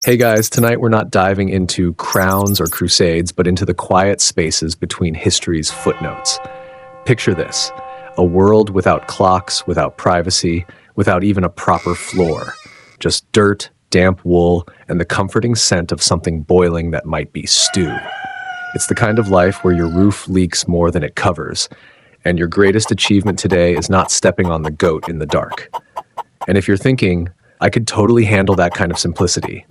Hey guys, tonight we're not diving into crowns or crusades, but into the quiet spaces between history's footnotes. Picture this: a world without clocks, without privacy, without even a proper floor. Just dirt, damp wool, and the comforting scent of something boiling that might be stew. It's the kind of life where your roof leaks more than it covers, and your greatest achievement today is not stepping on the goat in the dark. And if you're thinking, I could totally handle that kind of simplicity,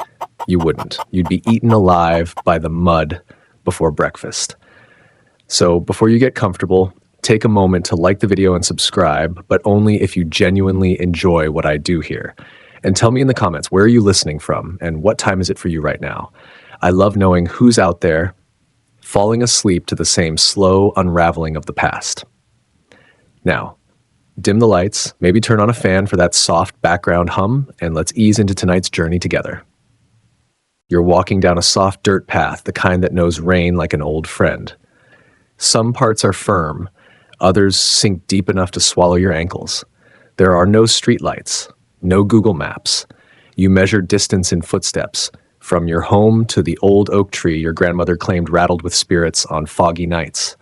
you wouldn't. You'd be eaten alive by the mud before breakfast. So before you get comfortable, take a moment to like the video and subscribe, but only if you genuinely enjoy what I do here. And tell me in the comments, where are you listening from and what time is it for you right now? I love knowing who's out there falling asleep to the same slow unraveling of the past. Now, dim the lights, maybe turn on a fan for that soft background hum, and let's ease into tonight's journey together. You're walking down a soft dirt path, the kind that knows rain like an old friend. Some parts are firm, others sink deep enough to swallow your ankles. There are no streetlights, no Google Maps. You measure distance in footsteps, from your home to the old oak tree your grandmother claimed rattled with spirits on foggy nights.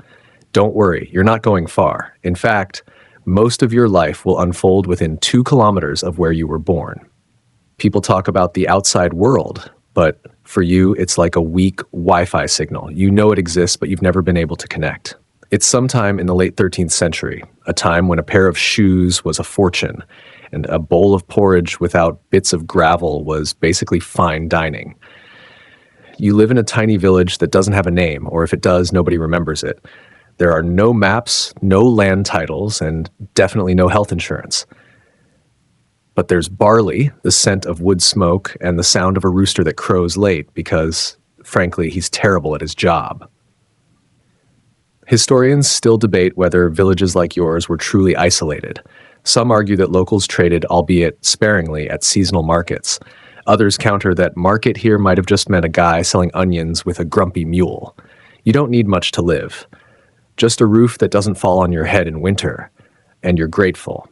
Don't worry, you're not going far. In fact, most of your life will unfold within 2 kilometers of where you were born. People talk about the outside world, but for you, it's like a weak Wi-Fi signal. You know it exists, but you've never been able to connect. It's sometime in the late 13th century, a time when a pair of shoes was a fortune, and a bowl of porridge without bits of gravel was basically fine dining. You live in a tiny village that doesn't have a name, or if it does, nobody remembers it. There are no maps, no land titles, and definitely no health insurance. But there's barley, the scent of wood smoke, and the sound of a rooster that crows late because, frankly, he's terrible at his job. Historians still debate whether villages like yours were truly isolated. Some argue that locals traded, albeit sparingly, at seasonal markets. Others counter that market here might have just meant a guy selling onions with a grumpy mule. You don't need much to live. Just a roof that doesn't fall on your head in winter, and you're grateful.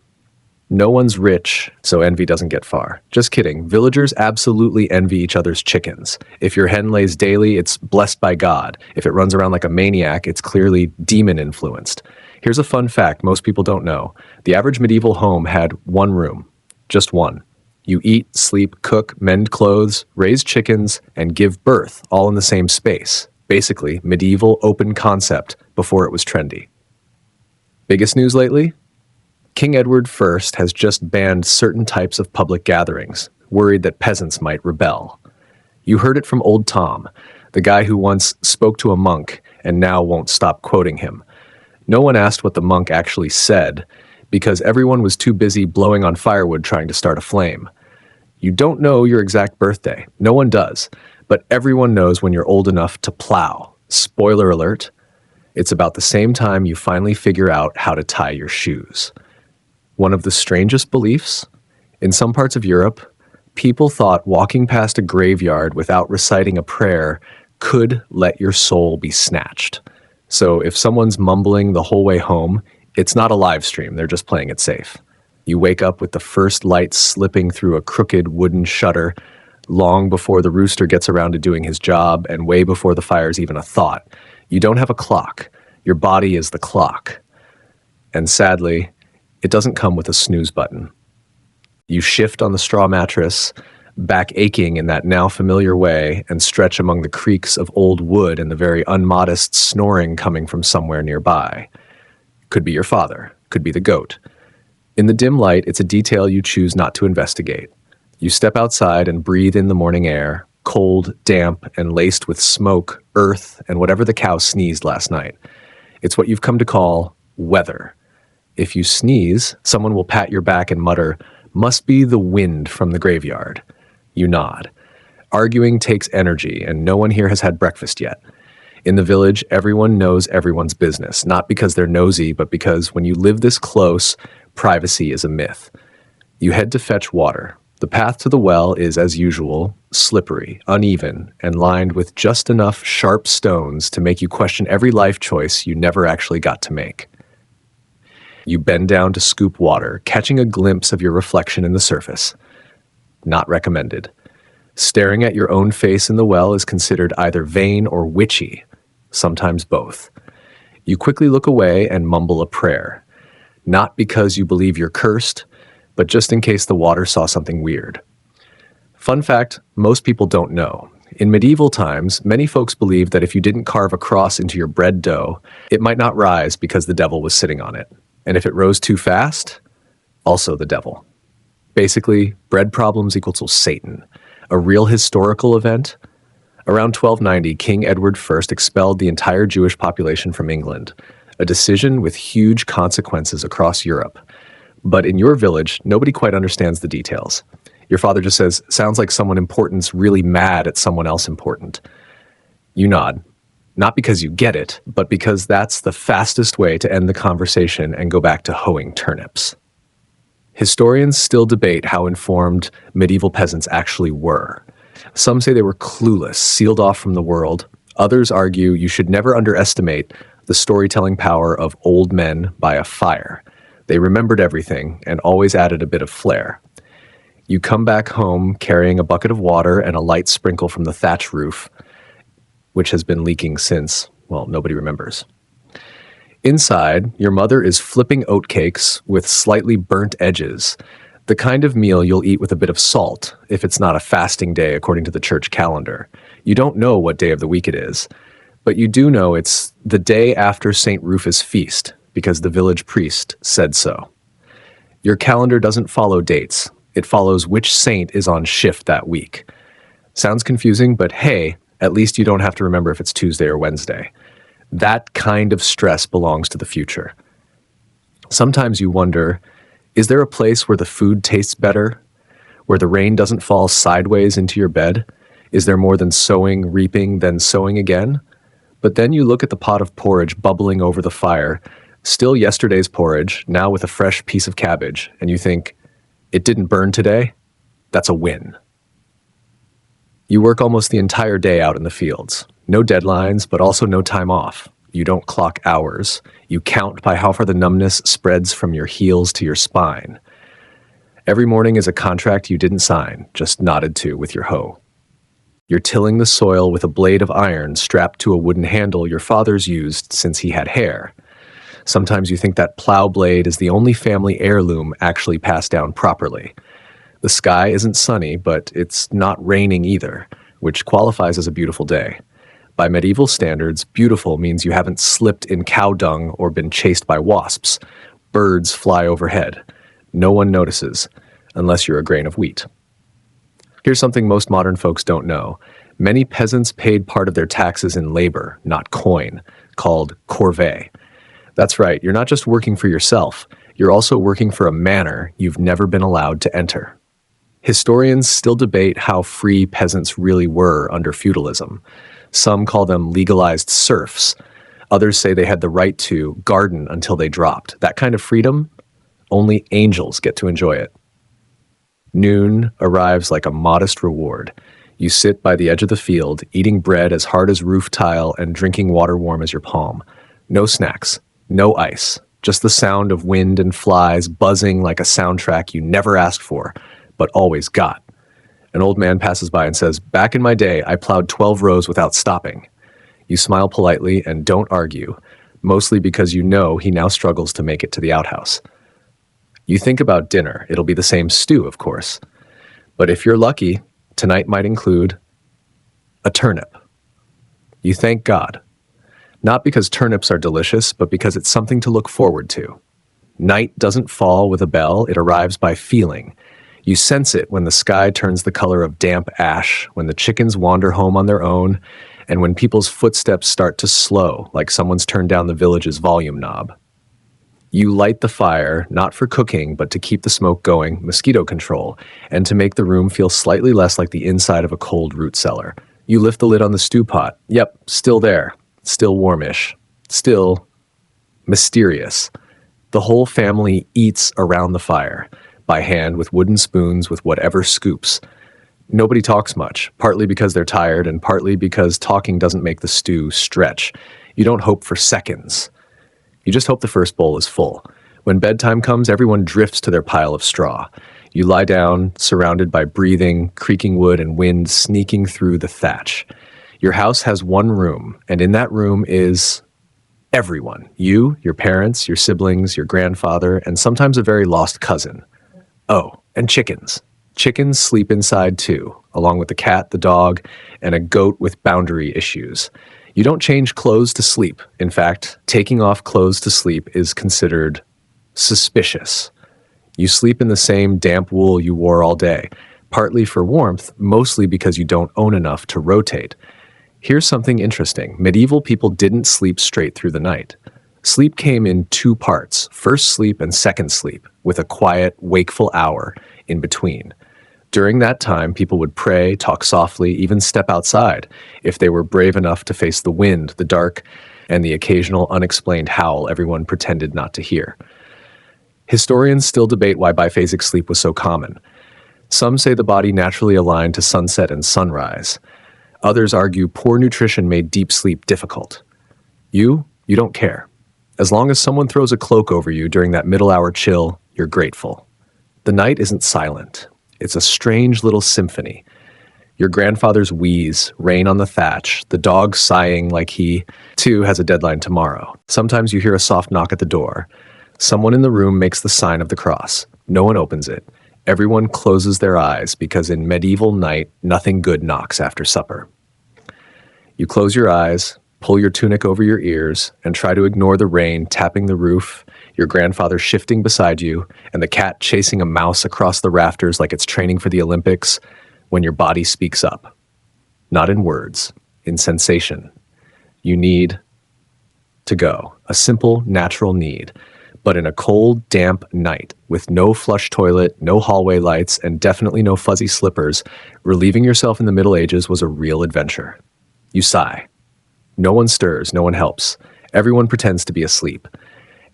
No one's rich, so envy doesn't get far. Just kidding. Villagers absolutely envy each other's chickens. If your hen lays daily, it's blessed by God. If it runs around like a maniac, it's clearly demon-influenced. Here's a fun fact most people don't know. The average medieval home had one room. Just one. You eat, sleep, cook, mend clothes, raise chickens, and give birth, all in the same space. Basically, medieval open concept before it was trendy. Biggest news lately? King Edward I has just banned certain types of public gatherings, worried that peasants might rebel. You heard it from old Tom, the guy who once spoke to a monk and now won't stop quoting him. No one asked what the monk actually said, because everyone was too busy blowing on firewood trying to start a flame. You don't know your exact birthday. No one does, but everyone knows when you're old enough to plow. Spoiler alert, it's about the same time you finally figure out how to tie your shoes. One of the strangest beliefs? In some parts of Europe, people thought walking past a graveyard without reciting a prayer could let your soul be snatched. So if someone's mumbling the whole way home, it's not a live stream, they're just playing it safe. You wake up with the first light slipping through a crooked wooden shutter, long before the rooster gets around to doing his job and way before the fire's even a thought. You don't have a clock. Your body is the clock. And sadly, it doesn't come with a snooze button. You shift on the straw mattress, back aching in that now familiar way, and stretch among the creaks of old wood and the very unmodest snoring coming from somewhere nearby. Could be your father, could be the goat. In the dim light, it's a detail you choose not to investigate. You step outside and breathe in the morning air, cold, damp, and laced with smoke, earth, and whatever the cow sneezed last night. It's what you've come to call weather. If you sneeze, someone will pat your back and mutter, "Must be the wind from the graveyard." You nod. Arguing takes energy, and no one here has had breakfast yet. In the village, everyone knows everyone's business, not because they're nosy, but because when you live this close, privacy is a myth. You head to fetch water. The path to the well is, as usual, slippery, uneven, and lined with just enough sharp stones to make you question every life choice you never actually got to make. You bend down to scoop water, catching a glimpse of your reflection in the surface. Not recommended. Staring at your own face in the well is considered either vain or witchy, sometimes both. You quickly look away and mumble a prayer, not because you believe you're cursed, but just in case the water saw something weird. Fun fact, most people don't know. In medieval times, many folks believed that if you didn't carve a cross into your bread dough, it might not rise because the devil was sitting on it. And if it rose too fast, also the devil. Basically, bread problems equals Satan. A real historical event? Around 1290, King Edward I expelled the entire Jewish population from England, a decision with huge consequences across Europe. But in your village, nobody quite understands the details. Your father just says, sounds like someone important's really mad at someone else important. You nod. Not because you get it, but because that's the fastest way to end the conversation and go back to hoeing turnips. Historians still debate how informed medieval peasants actually were. Some say they were clueless, sealed off from the world. Others argue you should never underestimate the storytelling power of old men by a fire. They remembered everything and always added a bit of flair. You come back home carrying a bucket of water and a light sprinkle from the thatch roof, which has been leaking since, well, nobody remembers. Inside, your mother is flipping oatcakes with slightly burnt edges, the kind of meal you'll eat with a bit of salt if it's not a fasting day according to the church calendar. You don't know what day of the week it is, but you do know it's the day after St. Rufus' feast because the village priest said so. Your calendar doesn't follow dates. It follows which saint is on shift that week. Sounds confusing, but hey, at least you don't have to remember if it's Tuesday or Wednesday. That kind of stress belongs to the future. Sometimes you wonder, is there a place where the food tastes better? Where the rain doesn't fall sideways into your bed? Is there more than sowing, reaping, then sowing again? But then you look at the pot of porridge bubbling over the fire, still yesterday's porridge, now with a fresh piece of cabbage, and you think, it didn't burn today? That's a win. You work almost the entire day out in the fields. No deadlines, but also no time off. You don't clock hours. You count by how far the numbness spreads from your heels to your spine. Every morning is a contract you didn't sign, just nodded to with your hoe. You're tilling the soil with a blade of iron strapped to a wooden handle your father's used since he had hair. Sometimes you think that plow blade is the only family heirloom actually passed down properly. The sky isn't sunny, but it's not raining either, which qualifies as a beautiful day. By medieval standards, beautiful means you haven't slipped in cow dung or been chased by wasps. Birds fly overhead. No one notices, unless you're a grain of wheat. Here's something most modern folks don't know. Many peasants paid part of their taxes in labor, not coin, called corvée. That's right, you're not just working for yourself, you're also working for a manor you've never been allowed to enter. Historians still debate how free peasants really were under feudalism. Some call them legalized serfs. Others say they had the right to garden until they dropped. That kind of freedom, only angels get to enjoy it. Noon arrives like a modest reward. You sit by the edge of the field, eating bread as hard as roof tile and drinking water warm as your palm. No snacks. No ice, just the sound of wind and flies buzzing like a soundtrack you never asked for, but always got. An old man passes by and says, "Back in my day, I plowed 12 rows without stopping." You smile politely and don't argue, mostly because you know he now struggles to make it to the outhouse. You think about dinner. It'll be the same stew, of course. But if you're lucky, tonight might include a turnip. You thank God. Not because turnips are delicious, but because it's something to look forward to. Night doesn't fall with a bell, it arrives by feeling. You sense it when the sky turns the color of damp ash, when the chickens wander home on their own, and when people's footsteps start to slow, like someone's turned down the village's volume knob. You light the fire, not for cooking, but to keep the smoke going, mosquito control, and to make the room feel slightly less like the inside of a cold root cellar. You lift the lid on the stew pot. Yep, still there. Still warmish, still mysterious. The whole family eats around the fire, by hand with wooden spoons with whatever scoops. Nobody talks much, partly because they're tired and partly because talking doesn't make the stew stretch. You don't hope for seconds. You just hope the first bowl is full. When bedtime comes, everyone drifts to their pile of straw. You lie down, surrounded by breathing, creaking wood and wind sneaking through the thatch. Your house has one room, and in that room is everyone. You, your parents, your siblings, your grandfather, and sometimes a very lost cousin. Oh, and chickens. Chickens sleep inside too, along with the cat, the dog, and a goat with boundary issues. You don't change clothes to sleep. In fact, taking off clothes to sleep is considered suspicious. You sleep in the same damp wool you wore all day, partly for warmth, mostly because you don't own enough to rotate. Here's something interesting. Medieval people didn't sleep straight through the night. Sleep came in two parts, first sleep and second sleep, with a quiet, wakeful hour in between. During that time, people would pray, talk softly, even step outside if they were brave enough to face the wind, the dark, and the occasional unexplained howl everyone pretended not to hear. Historians still debate why biphasic sleep was so common. Some say the body naturally aligned to sunset and sunrise. Others argue poor nutrition made deep sleep difficult. You don't care. As long as someone throws a cloak over you during that middle-hour chill, you're grateful. The night isn't silent. It's a strange little symphony. Your grandfather's wheeze, rain on the thatch, the dog sighing like he, too, has a deadline tomorrow. Sometimes you hear a soft knock at the door. Someone in the room makes the sign of the cross. No one opens it. Everyone closes their eyes because in medieval night, nothing good knocks after supper. You close your eyes, pull your tunic over your ears, and try to ignore the rain tapping the roof, your grandfather shifting beside you, and the cat chasing a mouse across the rafters like it's training for the Olympics, when your body speaks up. Not in words, in sensation. You need to go. A simple, natural need. But in a cold, damp night, with no flush toilet, no hallway lights, and definitely no fuzzy slippers, relieving yourself in the Middle Ages was a real adventure. You sigh. No one stirs, no one helps. Everyone pretends to be asleep.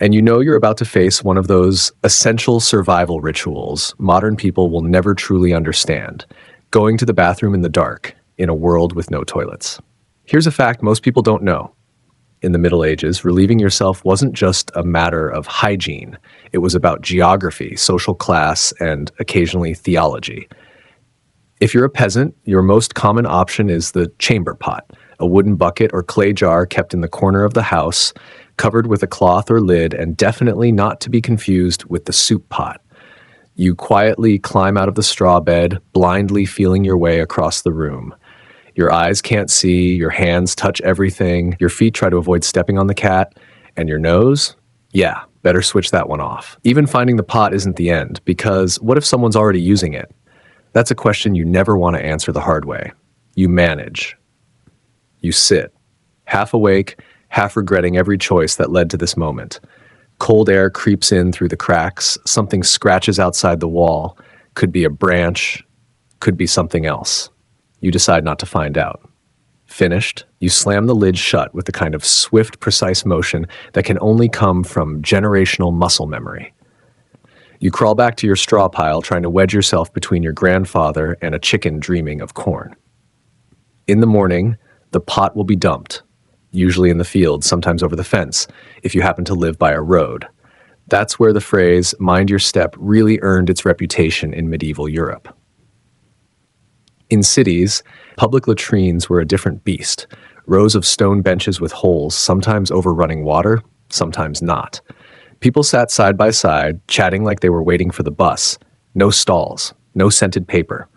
And you know you're about to face one of those essential survival rituals modern people will never truly understand. Going to the bathroom in the dark, in a world with no toilets. Here's a fact most people don't know. In the Middle Ages, relieving yourself wasn't just a matter of hygiene. It was about geography, social class, and occasionally theology. If you're a peasant, your most common option is the chamber pot, a wooden bucket or clay jar kept in the corner of the house, covered with a cloth or lid, and definitely not to be confused with the soup pot. You quietly climb out of the straw bed, blindly feeling your way across the room. Your eyes can't see, your hands touch everything, your feet try to avoid stepping on the cat, and your nose? Yeah, better switch that one off. Even finding the pot isn't the end, because what if someone's already using it? That's a question you never want to answer the hard way. You manage. You sit, half awake, half regretting every choice that led to this moment. Cold air creeps in through the cracks, something scratches outside the wall. Could be a branch, could be something else. You decide not to find out. Finished, you slam the lid shut with the kind of swift, precise motion that can only come from generational muscle memory. You crawl back to your straw pile, trying to wedge yourself between your grandfather and a chicken dreaming of corn. In the morning, the pot will be dumped, usually in the field, sometimes over the fence, if you happen to live by a road. That's where the phrase, mind your step, really earned its reputation in medieval Europe. In cities, public latrines were a different beast. Rows of stone benches with holes, sometimes overrunning water, sometimes not. People sat side by side, chatting like they were waiting for the bus. No stalls, no scented paper.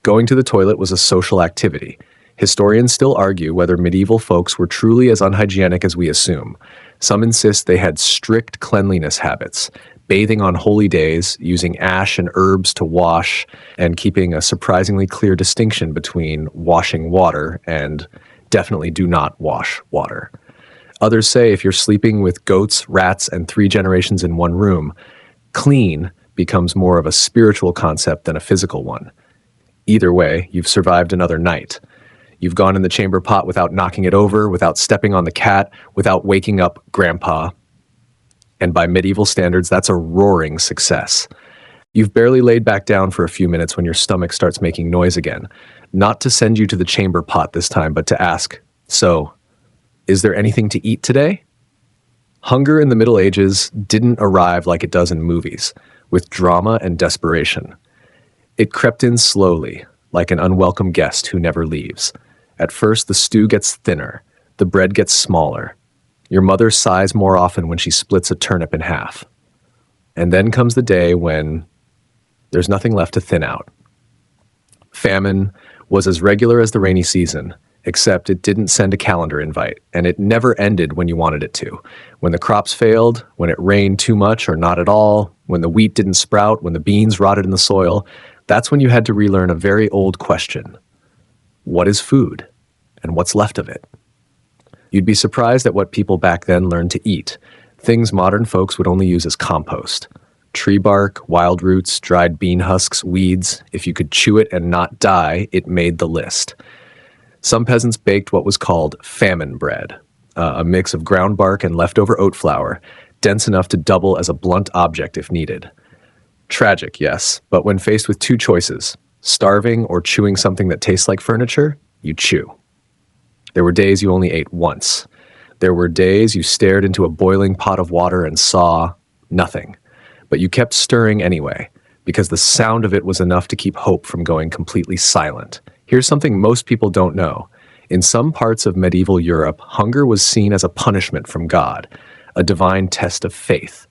Going to the toilet was a social activity. Historians still argue whether medieval folks were truly as unhygienic as we assume. Some insist they had strict cleanliness habits, bathing on holy days, using ash and herbs to wash, and keeping a surprisingly clear distinction between washing water and definitely do not wash water. Others say if you're sleeping with goats, rats, and 3 generations in one room, clean becomes more of a spiritual concept than a physical one. Either way, you've survived another night. You've gone in the chamber pot without knocking it over, without stepping on the cat, without waking up Grandpa. And by medieval standards, that's a roaring success. You've barely laid back down for a few minutes when your stomach starts making noise again. Not to send you to the chamber pot this time, but to ask, so, is there anything to eat today? Hunger in the Middle Ages didn't arrive like it does in movies. with drama and desperation. It crept in slowly, like an unwelcome guest who never leaves. At first, the stew gets thinner, the bread gets smaller. Your mother sighs more often when she splits a turnip in half. And then comes the day when there's nothing left to thin out. Famine was as regular as the rainy season, except it didn't send a calendar invite, and it never ended when you wanted it to. When the crops failed, when it rained too much or not at all, when the wheat didn't sprout, when the beans rotted in the soil, that's when you had to relearn a very old question. What is food? And what's left of it? You'd be surprised at what people back then learned to eat, things modern folks would only use as compost. Tree bark, wild roots, dried bean husks, weeds. If you could chew it and not die, it made the list. Some peasants baked what was called famine bread, a mix of ground bark and leftover oat flour, dense enough to double as a blunt object if needed. Tragic, yes, but when faced with two choices, starving or chewing something that tastes like furniture, you chew. There were days you only ate once. There were days you stared into a boiling pot of water and saw nothing. But you kept stirring anyway, because the sound of it was enough to keep hope from going completely silent. Here's something most people don't know. In some parts of medieval Europe, hunger was seen as a punishment from God, a divine test of faith.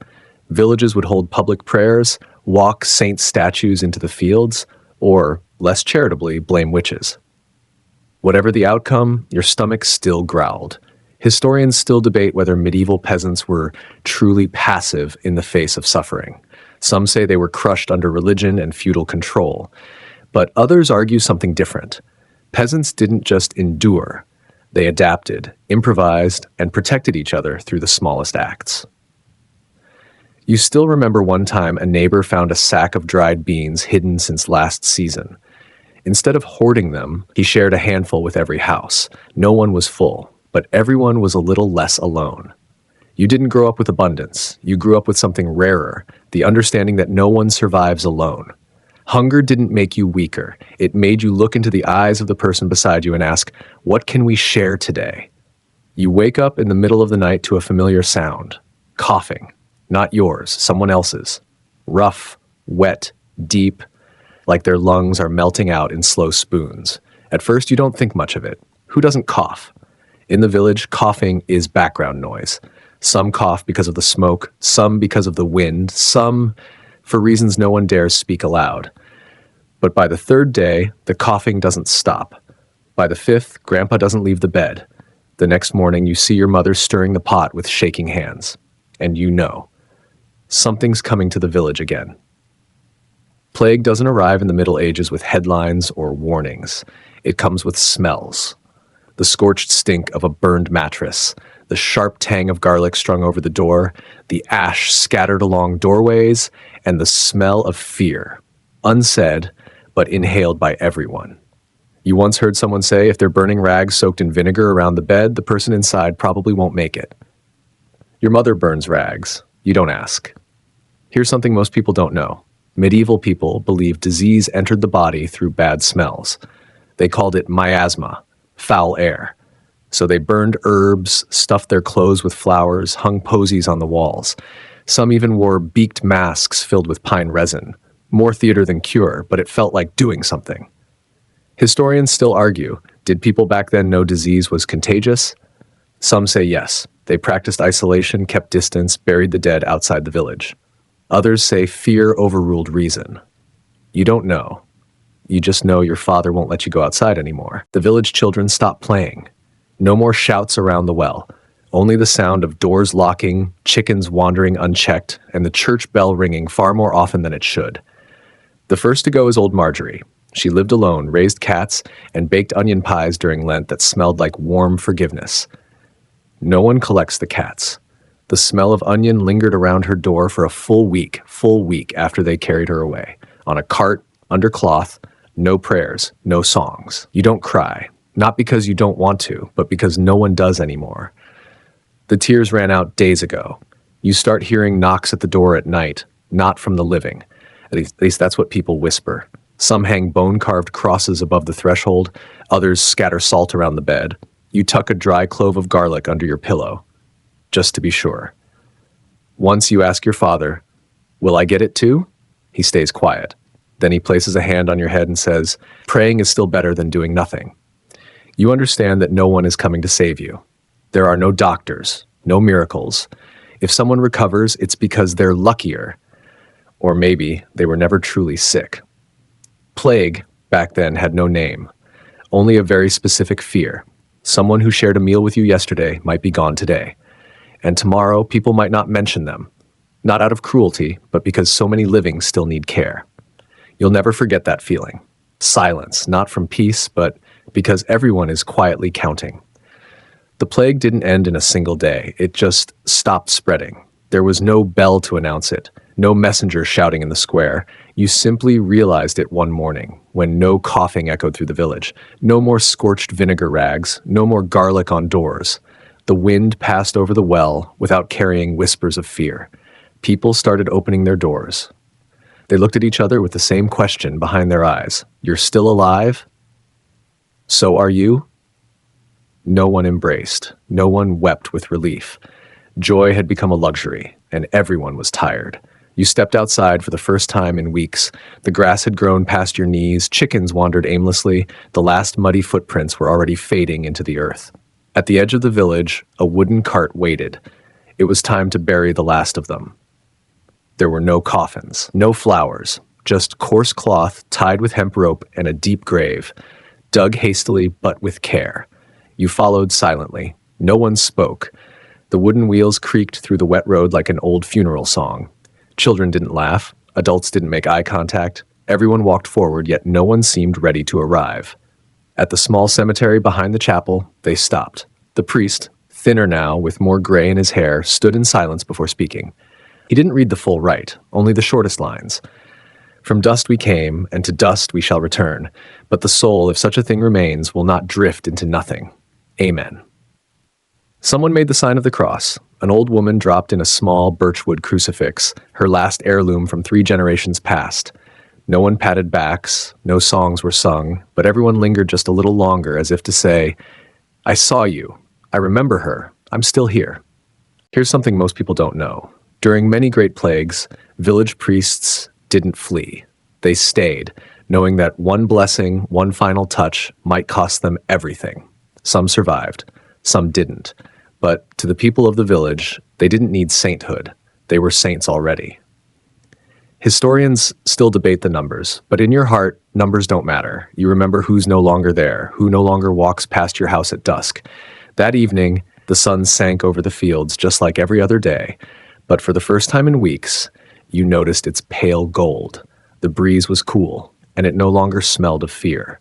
Villages would hold public prayers, walk saint statues into the fields, or, less charitably, blame witches. Whatever the outcome, your stomach still growled. Historians still debate whether medieval peasants were truly passive in the face of suffering. Some say they were crushed under religion and feudal control. But others argue something different. Peasants didn't just endure. They adapted, improvised, and protected each other through the smallest acts. You still remember one time a neighbor found a sack of dried beans hidden since last season. Instead of hoarding them, he shared a handful with every house. No one was full, but everyone was a little less alone. You didn't grow up with abundance. You grew up with something rarer, the understanding that no one survives alone. Hunger didn't make you weaker. It made you look into the eyes of the person beside you and ask, what can we share today? You wake up in the middle of the night to a familiar sound. Coughing. Not yours, someone else's. Rough, wet, deep, like their lungs are melting out in slow spoons. At first, you don't think much of it. Who doesn't cough? In the village, coughing is background noise. Some cough because of the smoke, some because of the wind, some for reasons no one dares speak aloud. But by the third day, the coughing doesn't stop. By the fifth, Grandpa doesn't leave the bed. The next morning, you see your mother stirring the pot with shaking hands. And you know, something's coming to the village again. Plague doesn't arrive in the Middle Ages with headlines or warnings. It comes with smells. The scorched stink of a burned mattress, the sharp tang of garlic strung over the door, the ash scattered along doorways, and the smell of fear, unsaid, but inhaled by everyone. You once heard someone say if they're burning rags soaked in vinegar around the bed, the person inside probably won't make it. Your mother burns rags. You don't ask. Here's something most people don't know. Medieval people believed disease entered the body through bad smells. They called it miasma, foul air. So they burned herbs, stuffed their clothes with flowers, hung posies on the walls. Some even wore beaked masks filled with pine resin. More theater than cure, but it felt like doing something. Historians still argue, did people back then know disease was contagious? Some say yes. They practiced isolation, kept distance, buried the dead outside the village. Others say fear overruled reason. You don't know. You just know your father won't let you go outside anymore. The village children stop playing. No more shouts around the well. Only the sound of doors locking, chickens wandering unchecked, and the church bell ringing far more often than it should. The first to go is old Marjorie. She lived alone, raised cats, and baked onion pies during Lent that smelled like warm forgiveness. No one collects the cats. The smell of onion lingered around her door for a full week after they carried her away. On a cart, under cloth, no prayers, no songs. You don't cry, not because you don't want to, but because no one does anymore. The tears ran out days ago. You start hearing knocks at the door at night, not from the living. At least that's what people whisper. Some hang bone-carved crosses above the threshold, others scatter salt around the bed. You tuck a dry clove of garlic under your pillow, just to be sure. Once you ask your father, "Will I get it too?" He stays quiet. Then he places a hand on your head and says, "Praying is still better than doing nothing." You understand that no one is coming to save you. There are no doctors, no miracles. If someone recovers, it's because they're luckier. Or maybe they were never truly sick. Plague, back then, had no name. Only a very specific fear. Someone who shared a meal with you yesterday might be gone today. And tomorrow, people might not mention them. Not out of cruelty, but because so many living still need care. You'll never forget that feeling. Silence, not from peace, but because everyone is quietly counting. The plague didn't end in a single day. It just stopped spreading. There was no bell to announce it, no messenger shouting in the square. You simply realized it one morning, when no coughing echoed through the village, no more scorched vinegar rags, no more garlic on doors. The wind passed over the well without carrying whispers of fear. People started opening their doors. They looked at each other with the same question behind their eyes. "You're still alive? So are you?" No one embraced. No one wept with relief. Joy had become a luxury, and everyone was tired. You stepped outside for the first time in weeks. The grass had grown past your knees, chickens wandered aimlessly, the last muddy footprints were already fading into the earth. At the edge of the village, a wooden cart waited. It was time to bury the last of them. There were no coffins, no flowers, just coarse cloth tied with hemp rope and a deep grave, dug hastily but with care. You followed silently. No one spoke. The wooden wheels creaked through the wet road like an old funeral song. Children didn't laugh. Adults didn't make eye contact. Everyone walked forward, yet no one seemed ready to arrive. At the small cemetery behind the chapel, they stopped. The priest, thinner now, with more gray in his hair, stood in silence before speaking. He didn't read the full rite, only the shortest lines. "From dust we came, and to dust we shall return. But the soul, if such a thing remains, will not drift into nothing. Amen." Someone made the sign of the cross. An old woman dropped in a small birchwood crucifix, her last heirloom from 3 generations past. No one patted backs, no songs were sung, but everyone lingered just a little longer as if to say, "I saw you. I remember her. I'm still here." Here's something most people don't know. During many great plagues, village priests didn't flee. They stayed, knowing that one blessing, one final touch might cost them everything. Some survived, some didn't. But to the people of the village, they didn't need sainthood. They were saints already. Historians still debate the numbers, but in your heart, numbers don't matter. You remember who's no longer there, who no longer walks past your house at dusk. That evening, the sun sank over the fields just like every other day, but for the first time in weeks, you noticed its pale gold. The breeze was cool, and it no longer smelled of fear.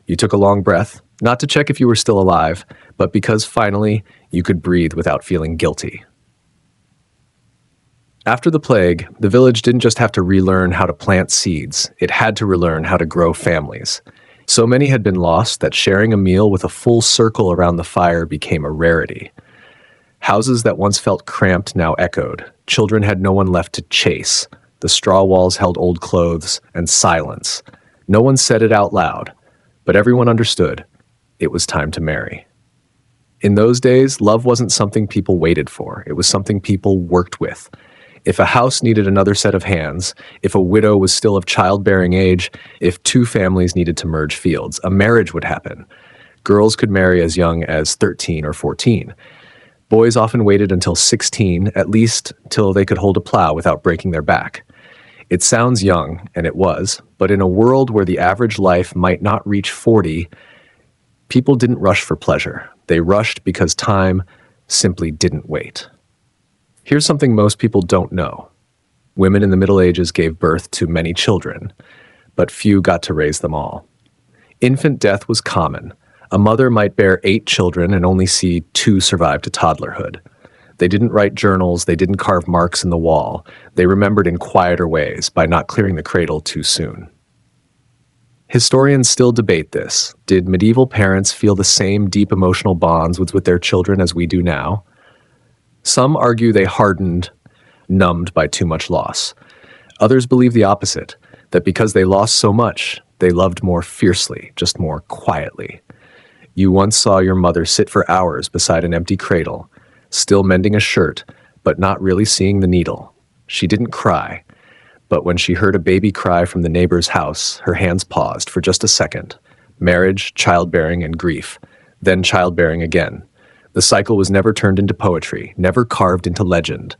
You took a long breath, not to check if you were still alive, but because finally you could breathe without feeling guilty. After the plague, the village didn't just have to relearn how to plant seeds, it had to relearn how to grow families. So many had been lost that sharing a meal with a full circle around the fire became a rarity. Houses that once felt cramped now echoed. Children had no one left to chase. The straw walls held old clothes and silence. No one said it out loud, but everyone understood. It was time to marry. In those days, love wasn't something people waited for. It was something people worked with. If a house needed another set of hands, if a widow was still of childbearing age, if 2 families needed to merge fields, a marriage would happen. Girls could marry as young as 13 or 14. Boys often waited until 16, at least till they could hold a plow without breaking their back. It sounds young, and it was, but in a world where the average life might not reach 40, people didn't rush for pleasure. They rushed because time simply didn't wait. Here's something most people don't know. Women in the Middle Ages gave birth to many children, but few got to raise them all. Infant death was common. A mother might bear 8 children and only see 2 survive to toddlerhood. They didn't write journals, they didn't carve marks in the wall. They remembered in quieter ways by not clearing the cradle too soon. Historians still debate this. Did medieval parents feel the same deep emotional bonds with their children as we do now? Some argue they hardened, numbed by too much loss. Others believe the opposite, that because they lost so much, they loved more fiercely, just more quietly. You once saw your mother sit for hours beside an empty cradle, still mending a shirt, but not really seeing the needle. She didn't cry, But when she heard a baby cry from the neighbor's house, her hands paused for just a second. Marriage, childbearing, and grief. Then childbearing again. The cycle was never turned into poetry, never carved into legend.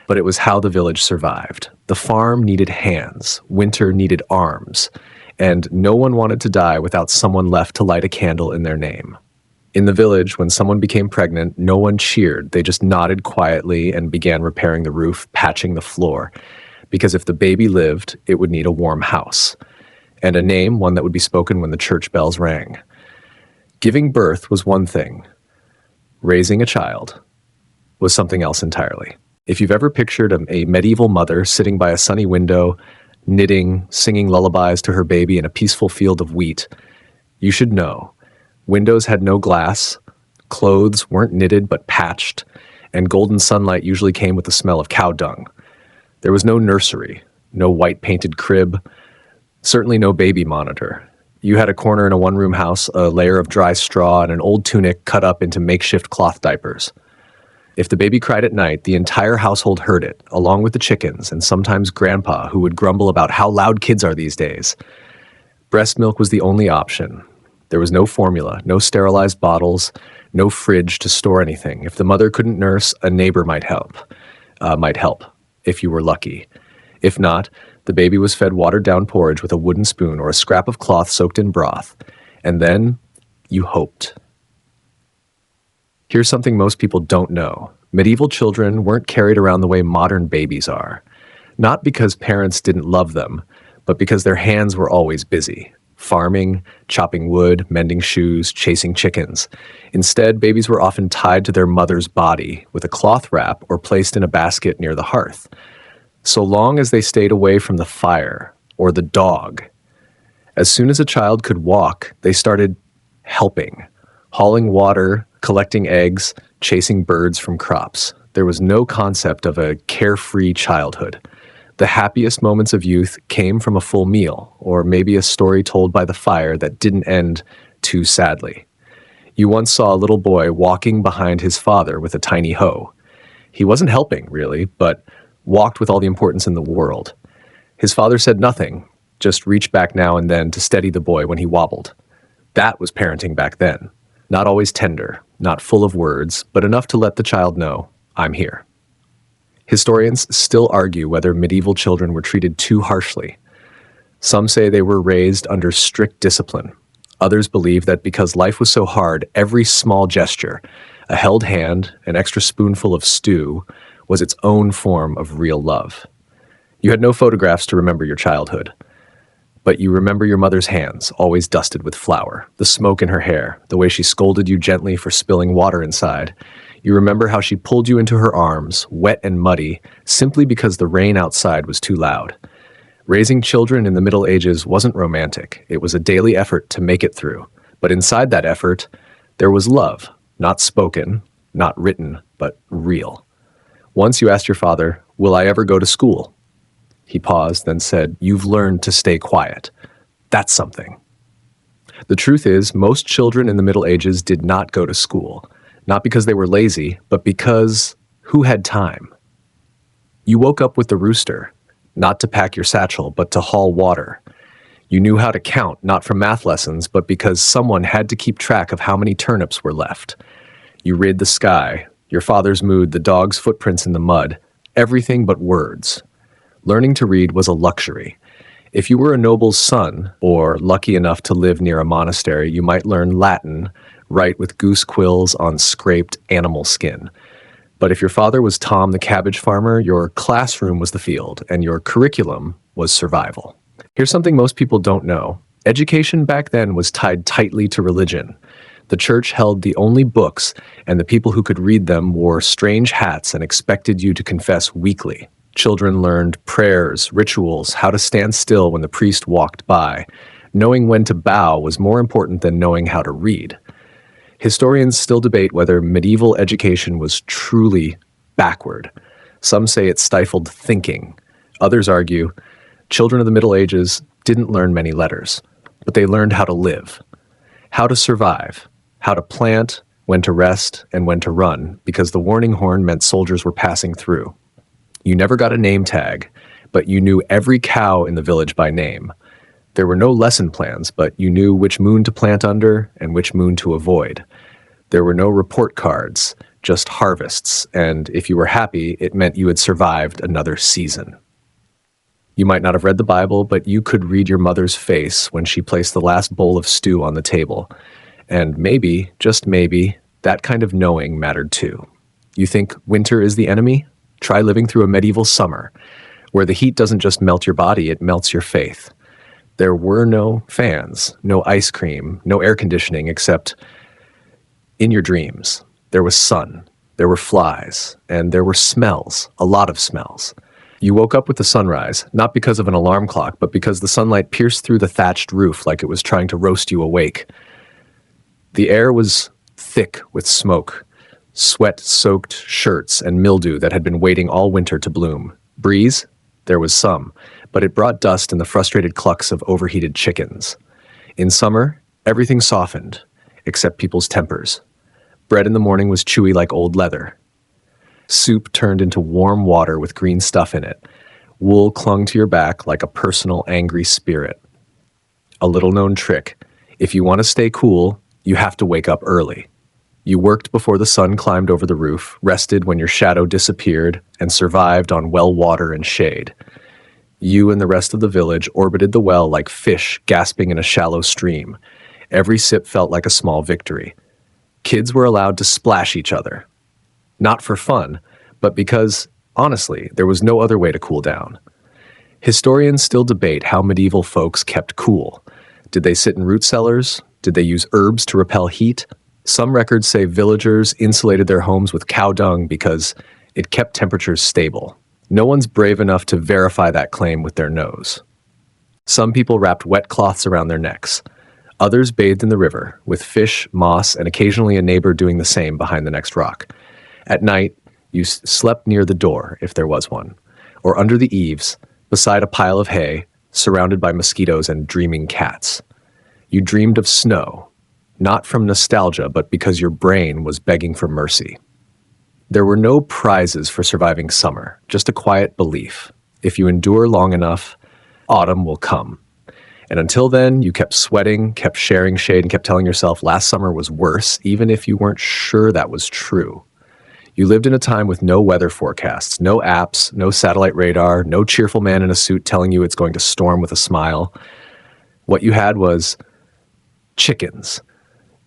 But it was how the village survived. The farm needed hands, winter needed arms, and no one wanted to die without someone left to light a candle in their name. In the village, when someone became pregnant, no one cheered. They just nodded quietly and began repairing the roof, patching the floor. Because if the baby lived, it would need a warm house. And a name, one that would be spoken when the church bells rang. Giving birth was one thing. Raising a child was something else entirely. If you've ever pictured a medieval mother sitting by a sunny window, knitting, singing lullabies to her baby in a peaceful field of wheat, you should know. Windows had no glass, clothes weren't knitted but patched, and golden sunlight usually came with the smell of cow dung. There was no nursery, no white-painted crib, certainly no baby monitor. You had a corner in a one-room house, a layer of dry straw, and an old tunic cut up into makeshift cloth diapers. If the baby cried at night, the entire household heard it, along with the chickens and sometimes Grandpa, who would grumble about how loud kids are these days. Breast milk was the only option. There was no formula, no sterilized bottles, no fridge to store anything. If the mother couldn't nurse, a neighbor might help, if you were lucky. If not, the baby was fed watered-down porridge with a wooden spoon or a scrap of cloth soaked in broth. And then you hoped. Here's something most people don't know. Medieval children weren't carried around the way modern babies are. Not because parents didn't love them, but because their hands were always busy. Farming, chopping wood, mending shoes, chasing chickens. Instead, babies were often tied to their mother's body with a cloth wrap or placed in a basket near the hearth. So long as they stayed away from the fire or the dog. As soon as a child could walk, they started helping, hauling water, collecting eggs, chasing birds from crops. There was no concept of a carefree childhood. The happiest moments of youth came from a full meal, or maybe a story told by the fire that didn't end too sadly. You once saw a little boy walking behind his father with a tiny hoe. He wasn't helping, really, but walked with all the importance in the world. His father said nothing, just reached back now and then to steady the boy when he wobbled. That was parenting back then. Not always tender, not full of words, but enough to let the child know, I'm here. Historians still argue whether medieval children were treated too harshly. Some say they were raised under strict discipline. Others believe that because life was so hard, every small gesture, a held hand, an extra spoonful of stew, was its own form of real love. You had no photographs to remember your childhood, but you remember your mother's hands, always dusted with flour, the smoke in her hair, the way she scolded you gently for spilling water inside. You remember how she pulled you into her arms, wet and muddy, simply because the rain outside was too loud. Raising children in the Middle Ages wasn't romantic. It was a daily effort to make it through. But inside that effort, there was love, not spoken, not written, but real. Once you asked your father, "Will I ever go to school?" He paused, then said, "You've learned to stay quiet." That's something. The truth is, most children in the Middle Ages did not go to school. Not because they were lazy, but because who had time? You woke up with the rooster, not to pack your satchel, but to haul water. You knew how to count, not from math lessons, but because someone had to keep track of how many turnips were left. You read the sky, your father's mood, the dog's footprints in the mud, everything but words. Learning to read was a luxury. If you were a noble's son, or lucky enough to live near a monastery, you might learn Latin, write with goose quills on scraped animal skin. But if your father was Tom the cabbage farmer, your classroom was the field, and your curriculum was survival. Here's something most people don't know. Education back then was tied tightly to religion. The church held the only books, and the people who could read them wore strange hats and expected you to confess weekly. Children learned prayers, rituals, how to stand still when the priest walked by. Knowing when to bow was more important than knowing how to read. Historians still debate whether medieval education was truly backward. Some say it stifled thinking. Others argue children of the Middle Ages didn't learn many letters, but they learned how to live, how to survive, how to plant, when to rest, and when to run, because the warning horn meant soldiers were passing through. You never got a name tag, but you knew every cow in the village by name. There were no lesson plans, but you knew which moon to plant under and which moon to avoid. There were no report cards, just harvests, and if you were happy, it meant you had survived another season. You might not have read the Bible, but you could read your mother's face when she placed the last bowl of stew on the table. And maybe, just maybe, that kind of knowing mattered too. You think winter is the enemy? Try living through a medieval summer, where the heat doesn't just melt your body, it melts your faith. There were no fans, no ice cream, no air conditioning, except in your dreams. There was sun, there were flies, and there were smells, a lot of smells. You woke up with the sunrise, not because of an alarm clock, but because the sunlight pierced through the thatched roof like it was trying to roast you awake. The air was thick with smoke, sweat-soaked shirts and mildew that had been waiting all winter to bloom. Breeze? There was some, but it brought dust and the frustrated clucks of overheated chickens. In summer, everything softened, except people's tempers. Bread in the morning was chewy like old leather. Soup turned into warm water with green stuff in it. Wool clung to your back like a personal angry spirit. A little-known trick. If you want to stay cool, you have to wake up early. You worked before the sun climbed over the roof, rested when your shadow disappeared, and survived on well water and shade. You and the rest of the village orbited the well like fish gasping in a shallow stream. Every sip felt like a small victory. Kids were allowed to splash each other. Not for fun, but because, honestly, there was no other way to cool down. Historians still debate how medieval folks kept cool. Did they sit in root cellars? Did they use herbs to repel heat? Some records say villagers insulated their homes with cow dung because it kept temperatures stable. No one's brave enough to verify that claim with their nose. Some people wrapped wet cloths around their necks. Others bathed in the river, with fish, moss, and occasionally a neighbor doing the same behind the next rock. At night, you slept near the door, if there was one, or under the eaves, beside a pile of hay, surrounded by mosquitoes and dreaming cats. You dreamed of snow, not from nostalgia, but because your brain was begging for mercy. There were no prizes for surviving summer, just a quiet belief. If you endure long enough, autumn will come. And until then, you kept sweating, kept sharing shade, and kept telling yourself last summer was worse, even if you weren't sure that was true. You lived in a time with no weather forecasts, no apps, no satellite radar, no cheerful man in a suit telling you it's going to storm with a smile. What you had was chickens.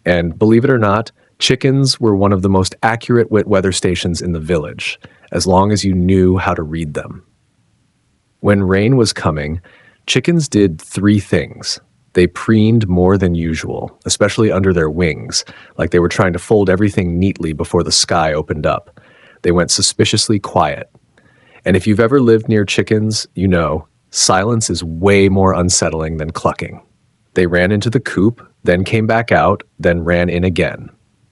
And believe it or not, chickens were one of the most accurate weather stations in the village, as long as you knew how to read them. When rain was coming, chickens did three things. They preened more than usual, especially under their wings, like they were trying to fold everything neatly before the sky opened up. They went suspiciously quiet. And if you've ever lived near chickens, you know, silence is way more unsettling than clucking. They ran into the coop, then came back out, then ran in again.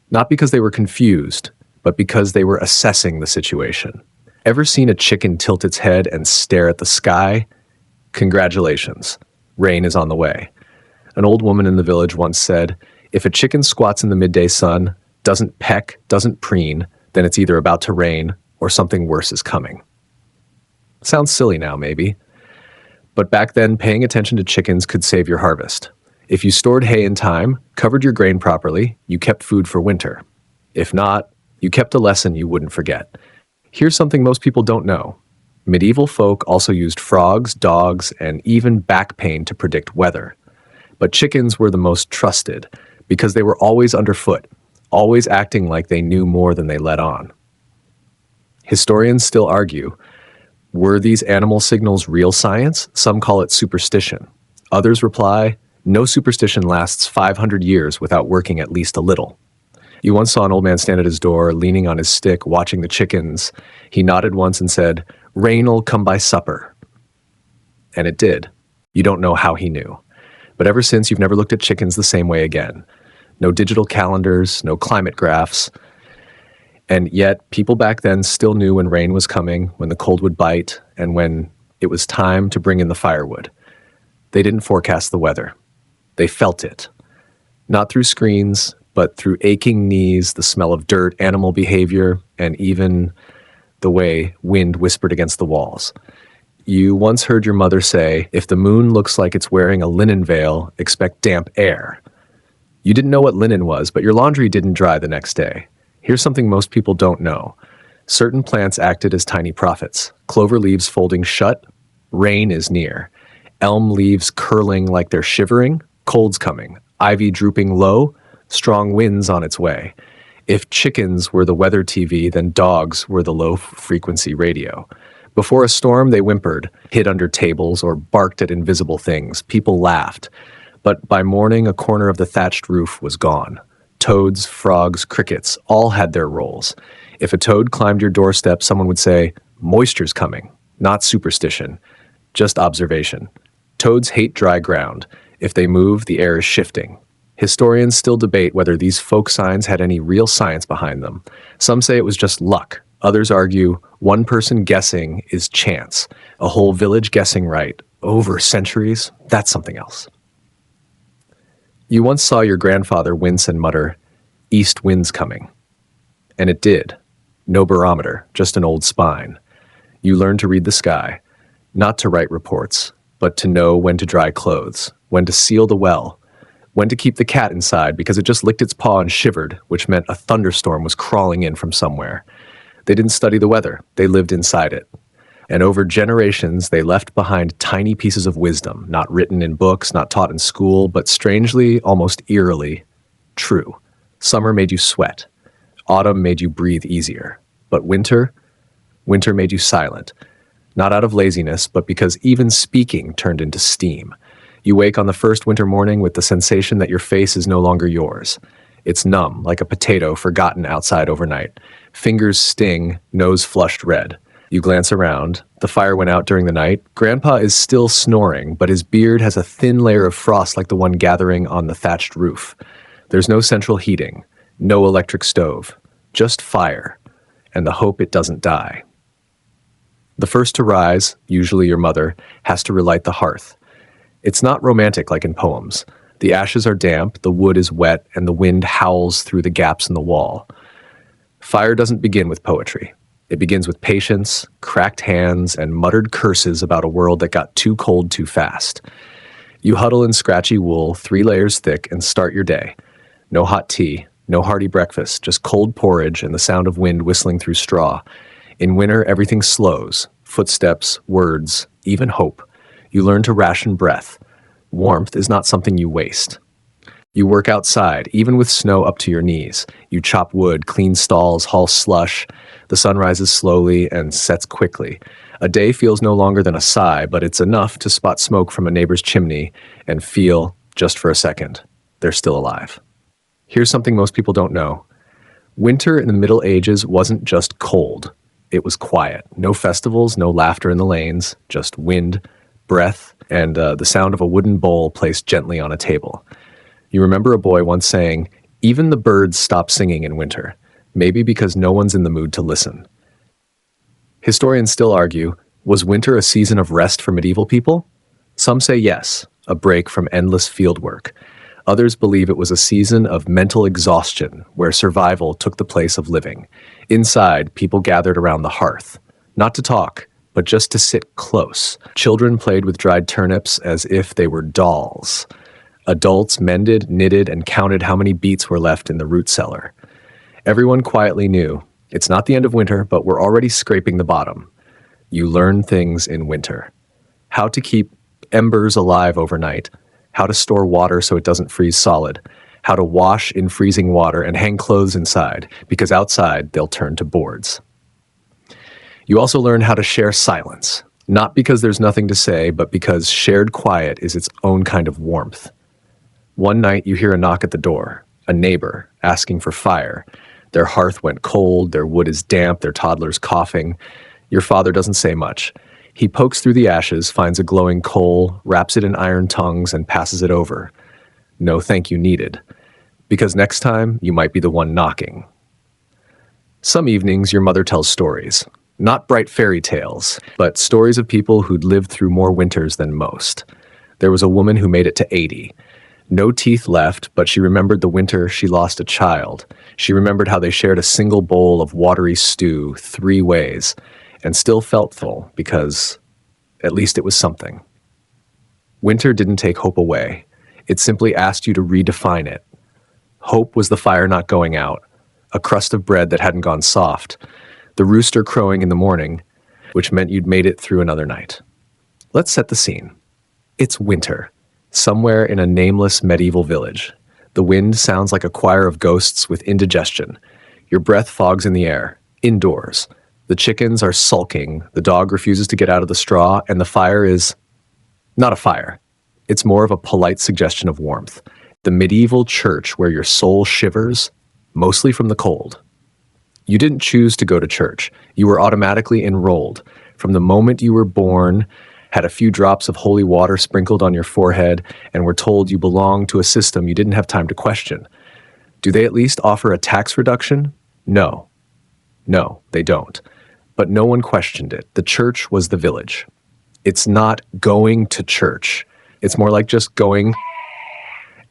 Not because they were confused, but because they were assessing the situation. Ever seen a chicken tilt its head and stare at the sky? Congratulations, rain is on the way. An old woman in the village once said, if a chicken squats in the midday sun, doesn't peck, doesn't preen, then it's either about to rain or something worse is coming. Sounds silly now, maybe. But back then, paying attention to chickens could save your harvest. If you stored hay in time, covered your grain properly, you kept food for winter. If not, you kept a lesson you wouldn't forget. Here's something most people don't know. Medieval folk also used frogs, dogs, and even back pain to predict weather. But chickens were the most trusted because they were always underfoot, always acting like they knew more than they let on. Historians still argue, were these animal signals real science? Some call it superstition. Others reply, no superstition lasts 500 years without working at least a little. You once saw an old man stand at his door, leaning on his stick, watching the chickens. He nodded once and said, rain'll come by supper. And it did. You don't know how he knew. But ever since, you've never looked at chickens the same way again. No digital calendars, no climate graphs. And yet, people back then still knew when rain was coming, when the cold would bite, and when it was time to bring in the firewood. They didn't forecast the weather. They felt it. Not through screens, but through aching knees, the smell of dirt, animal behavior, and even the way wind whispered against the walls. You once heard your mother say, if the moon looks like it's wearing a linen veil, expect damp air. You didn't know what linen was, but your laundry didn't dry the next day. Here's something most people don't know. Certain plants acted as tiny prophets. Clover leaves folding shut, rain is near. Elm leaves curling like they're shivering, cold's coming. Ivy drooping low, strong winds on its way. If chickens were the weather TV, then dogs were the low-frequency radio. Before a storm, they whimpered, hid under tables, or barked at invisible things. People laughed. But by morning, a corner of the thatched roof was gone. Toads, frogs, crickets, all had their roles. If a toad climbed your doorstep, someone would say, moisture's coming. Not superstition, just observation. Toads hate dry ground. If they move, the air is shifting. Historians still debate whether these folk signs had any real science behind them. Some say it was just luck. Others argue one person guessing is chance. A whole village guessing right over centuries, that's something else. You once saw your grandfather wince and mutter, "East wind's coming." And it did. No barometer, just an old spine. You learned to read the sky, not to write reports, but to know when to dry clothes, when to seal the well, when to keep the cat inside because it just licked its paw and shivered, which meant a thunderstorm was crawling in from somewhere. They didn't study the weather, they lived inside it. And over generations, they left behind tiny pieces of wisdom, not written in books, not taught in school, but strangely, almost eerily, true. Summer made you sweat. Autumn made you breathe easier. But winter made you silent. Not out of laziness, but because even speaking turned into steam. You wake on the first winter morning with the sensation that your face is no longer yours. It's numb, like a potato forgotten outside overnight. Fingers sting, nose flushed red. You glance around. The fire went out during the night. Grandpa is still snoring, but his beard has a thin layer of frost like the one gathering on the thatched roof. There's no central heating, no electric stove, just fire, and the hope it doesn't die. The first to rise, usually your mother, has to relight the hearth. It's not romantic like in poems. The ashes are damp, the wood is wet, and the wind howls through the gaps in the wall. Fire doesn't begin with poetry. It begins with patience, cracked hands, and muttered curses about a world that got too cold too fast. You huddle in scratchy wool, 3 layers thick, and start your day. No hot tea, no hearty breakfast, just cold porridge and the sound of wind whistling through straw. In winter, everything slows. Footsteps, words, even hope. You learn to ration breath. Warmth is not something you waste. You work outside, even with snow up to your knees. You chop wood, clean stalls, haul slush. The sun rises slowly and sets quickly. A day feels no longer than a sigh, but it's enough to spot smoke from a neighbor's chimney and feel, just for a second, they're still alive. Here's something most people don't know. Winter in the Middle Ages wasn't just cold. It was quiet. No festivals, no laughter in the lanes, just wind, breath, and the sound of a wooden bowl placed gently on a table. You remember a boy once saying, "Even the birds stop singing in winter," maybe because no one's in the mood to listen. Historians still argue, was winter a season of rest for medieval people? Some say yes, a break from endless field work. Others believe it was a season of mental exhaustion where survival took the place of living. Inside, people gathered around the hearth, not to talk, but just to sit close. Children played with dried turnips as if they were dolls. Adults mended, knitted, and counted how many beets were left in the root cellar. Everyone quietly knew, it's not the end of winter, but we're already scraping the bottom. You learn things in winter. How to keep embers alive overnight, how to store water so it doesn't freeze solid, how to wash in freezing water and hang clothes inside, because outside they'll turn to boards. You also learn how to share silence, not because there's nothing to say, but because shared quiet is its own kind of warmth. One night you hear a knock at the door, a neighbor asking for fire. Their hearth went cold, their wood is damp, their toddler's coughing. Your father doesn't say much. He pokes through the ashes, finds a glowing coal, wraps it in iron tongues, and passes it over. No thank you needed. Because next time, you might be the one knocking. Some evenings, your mother tells stories. Not bright fairy tales, but stories of people who'd lived through more winters than most. There was a woman who made it to 80. No teeth left, but she remembered the winter she lost a child. She remembered how they shared a single bowl of watery stew 3 ways, and still felt full because At least it was something. Winter didn't take hope away. It simply asked you to redefine it. Hope was the fire not going out, a crust of bread that hadn't gone soft, the rooster crowing in the morning, which meant you'd made it through another night. Let's set the scene. It's winter, somewhere in a nameless medieval village. The wind sounds like a choir of ghosts with indigestion. Your breath fogs in the air, indoors. The chickens are sulking, the dog refuses to get out of the straw, and the fire is not a fire. It's more of a polite suggestion of warmth. The medieval church where your soul shivers, mostly from the cold. You didn't choose to go to church. You were automatically enrolled. From the moment you were born, had a few drops of holy water sprinkled on your forehead, and were told you belonged to a system you didn't have time to question. Do they at least offer a tax reduction? No. No, they don't. But no one questioned it. The church was the village. It's not going to church. It's more like just going.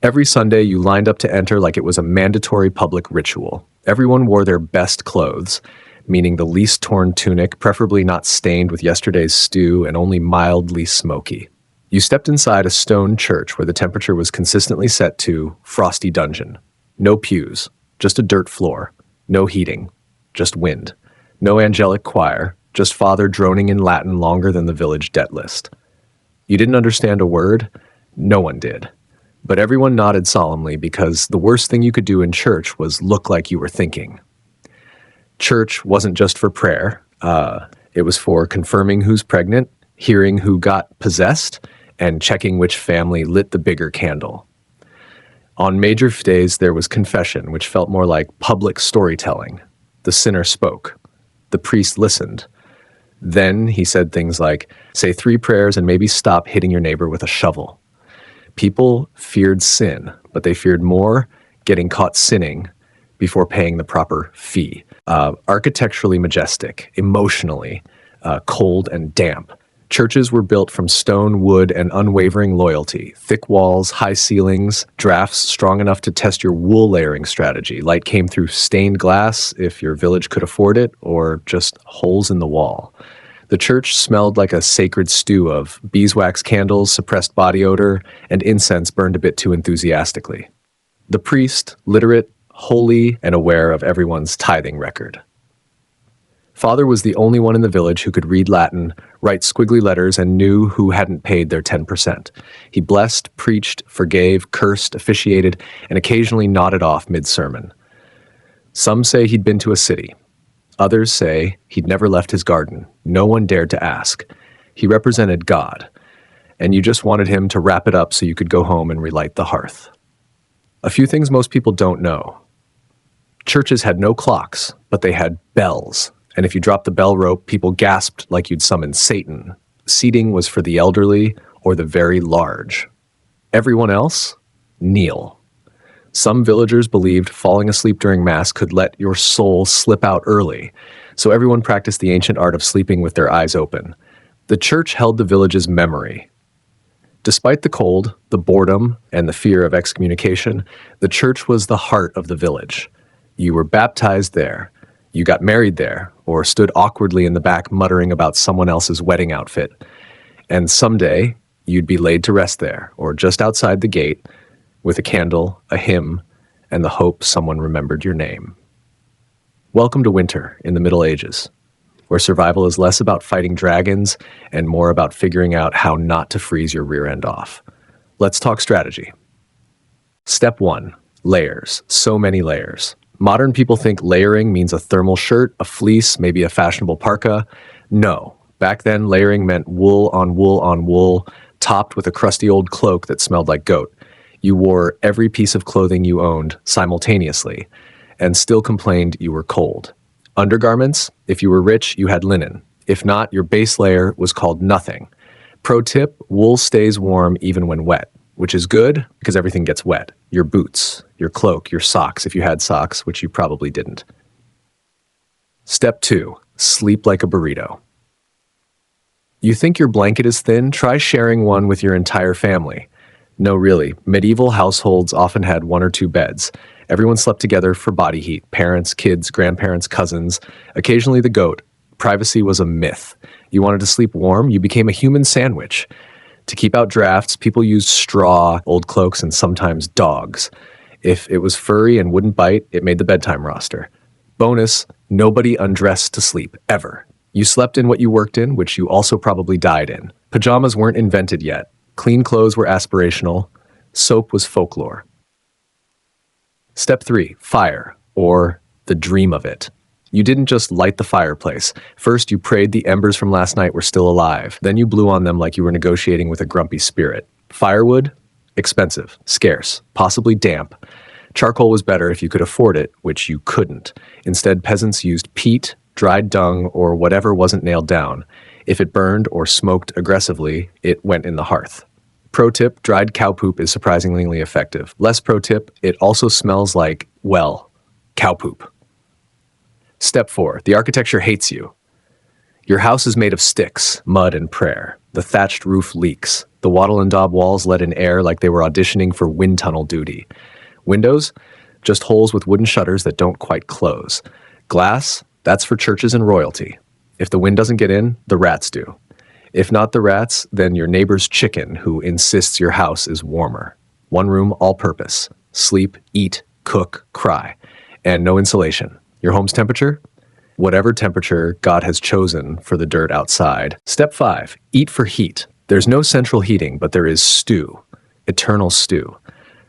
Every Sunday, you lined up to enter like it was a mandatory public ritual. Everyone wore their best clothes, meaning the least torn tunic, preferably not stained with yesterday's stew and only mildly smoky. You stepped inside a stone church where the temperature was consistently set to frosty dungeon. No pews, just a dirt floor. No heating, just wind. No angelic choir, just father droning in Latin longer than the village debt list. You didn't understand a word? No one did. But everyone nodded solemnly because the worst thing you could do in church was look like you were thinking. Church wasn't just for prayer. It was for confirming who's pregnant, hearing who got possessed, and checking which family lit the bigger candle. On major days, there was confession, which felt more like public storytelling. The sinner spoke. The priest listened. Then he said things like, say 3 prayers and maybe stop hitting your neighbor with a shovel. People feared sin, but they feared more getting caught sinning before paying the proper fee. Architecturally majestic, emotionally cold and damp. Churches were built from stone, wood, and unwavering loyalty. Thick walls, high ceilings, drafts strong enough to test your wool layering strategy. Light came through stained glass, if your village could afford it, or just holes in the wall. The church smelled like a sacred stew of beeswax candles, suppressed body odor, and incense burned a bit too enthusiastically. The priest, literate, holy, and aware of everyone's tithing record. Father was the only one in the village who could read Latin, write squiggly letters, and knew who hadn't paid their 10%. He blessed, preached, forgave, cursed, officiated, and occasionally nodded off mid-sermon. Some say he'd been to a city. Others say he'd never left his garden. No one dared to ask. He represented God, and you just wanted him to wrap it up so you could go home and relight the hearth. A few things most people don't know. Churches had no clocks, but they had bells. And if you dropped the bell rope, people gasped like you'd summoned Satan. Seating was for the elderly or the very large. Everyone else? Kneel. Some villagers believed falling asleep during Mass could let your soul slip out early, so everyone practiced the ancient art of sleeping with their eyes open. The church held the village's memory. Despite the cold, the boredom, and the fear of excommunication, the church was the heart of the village. You were baptized there. You got married there, or stood awkwardly in the back muttering about someone else's wedding outfit. And someday, you'd be laid to rest there, or just outside the gate, with a candle, a hymn, and the hope someone remembered your name. Welcome to winter in the Middle Ages, where survival is less about fighting dragons and more about figuring out how not to freeze your rear end off. Let's talk strategy. Step 1, layers. So many layers. Modern people think layering means a thermal shirt, a fleece, maybe a fashionable parka. No. Back then, layering meant wool on wool on wool, topped with a crusty old cloak that smelled like goat. You wore every piece of clothing you owned simultaneously, and still complained you were cold. Undergarments, if you were rich, you had linen. If not, your base layer was called nothing. Pro tip, wool stays warm even when wet, which is good because everything gets wet. Your boots, your cloak, your socks, if you had socks, which you probably didn't. Step 2, sleep like a burrito. You think your blanket is thin? Try sharing one with your entire family. No, really. Medieval households often had 1 or 2 beds. Everyone slept together for body heat. Parents, kids, grandparents, cousins, occasionally the goat, Privacy was a myth. You wanted to sleep warm, you became a human sandwich. To keep out drafts, people used straw, old cloaks, and sometimes dogs. If it was furry and wouldn't bite, it made the bedtime roster. Bonus, nobody undressed to sleep, ever. You slept in what you worked in, which you also probably died in. Pajamas weren't invented yet. Clean clothes were aspirational. Soap was folklore. Step 3, fire, or the dream of it. You didn't just light the fireplace. First, you prayed the embers from last night were still alive. Then you blew on them like you were negotiating with a grumpy spirit. Firewood? Expensive, scarce, possibly damp. Charcoal was better if you could afford it, which you couldn't. Instead, peasants used peat, dried dung, or whatever wasn't nailed down. If it burned or smoked aggressively, it went in the hearth. Pro tip, dried cow poop is surprisingly effective. Less pro tip, it also smells like, well, cow poop. Step 4, the architecture hates you. Your house is made of sticks, mud, and prayer. The thatched roof leaks. The wattle and daub walls let in air like they were auditioning for wind tunnel duty. Windows? Just holes with wooden shutters that don't quite close. Glass? That's for churches and royalty. If the wind doesn't get in, the rats do. If not the rats, then your neighbor's chicken who insists your house is warmer. One room, all purpose. Sleep, eat, cook, cry. And no insulation. Your home's temperature? Whatever temperature God has chosen for the dirt outside. Step 5, eat for heat. There's no central heating, but there is stew. Eternal stew.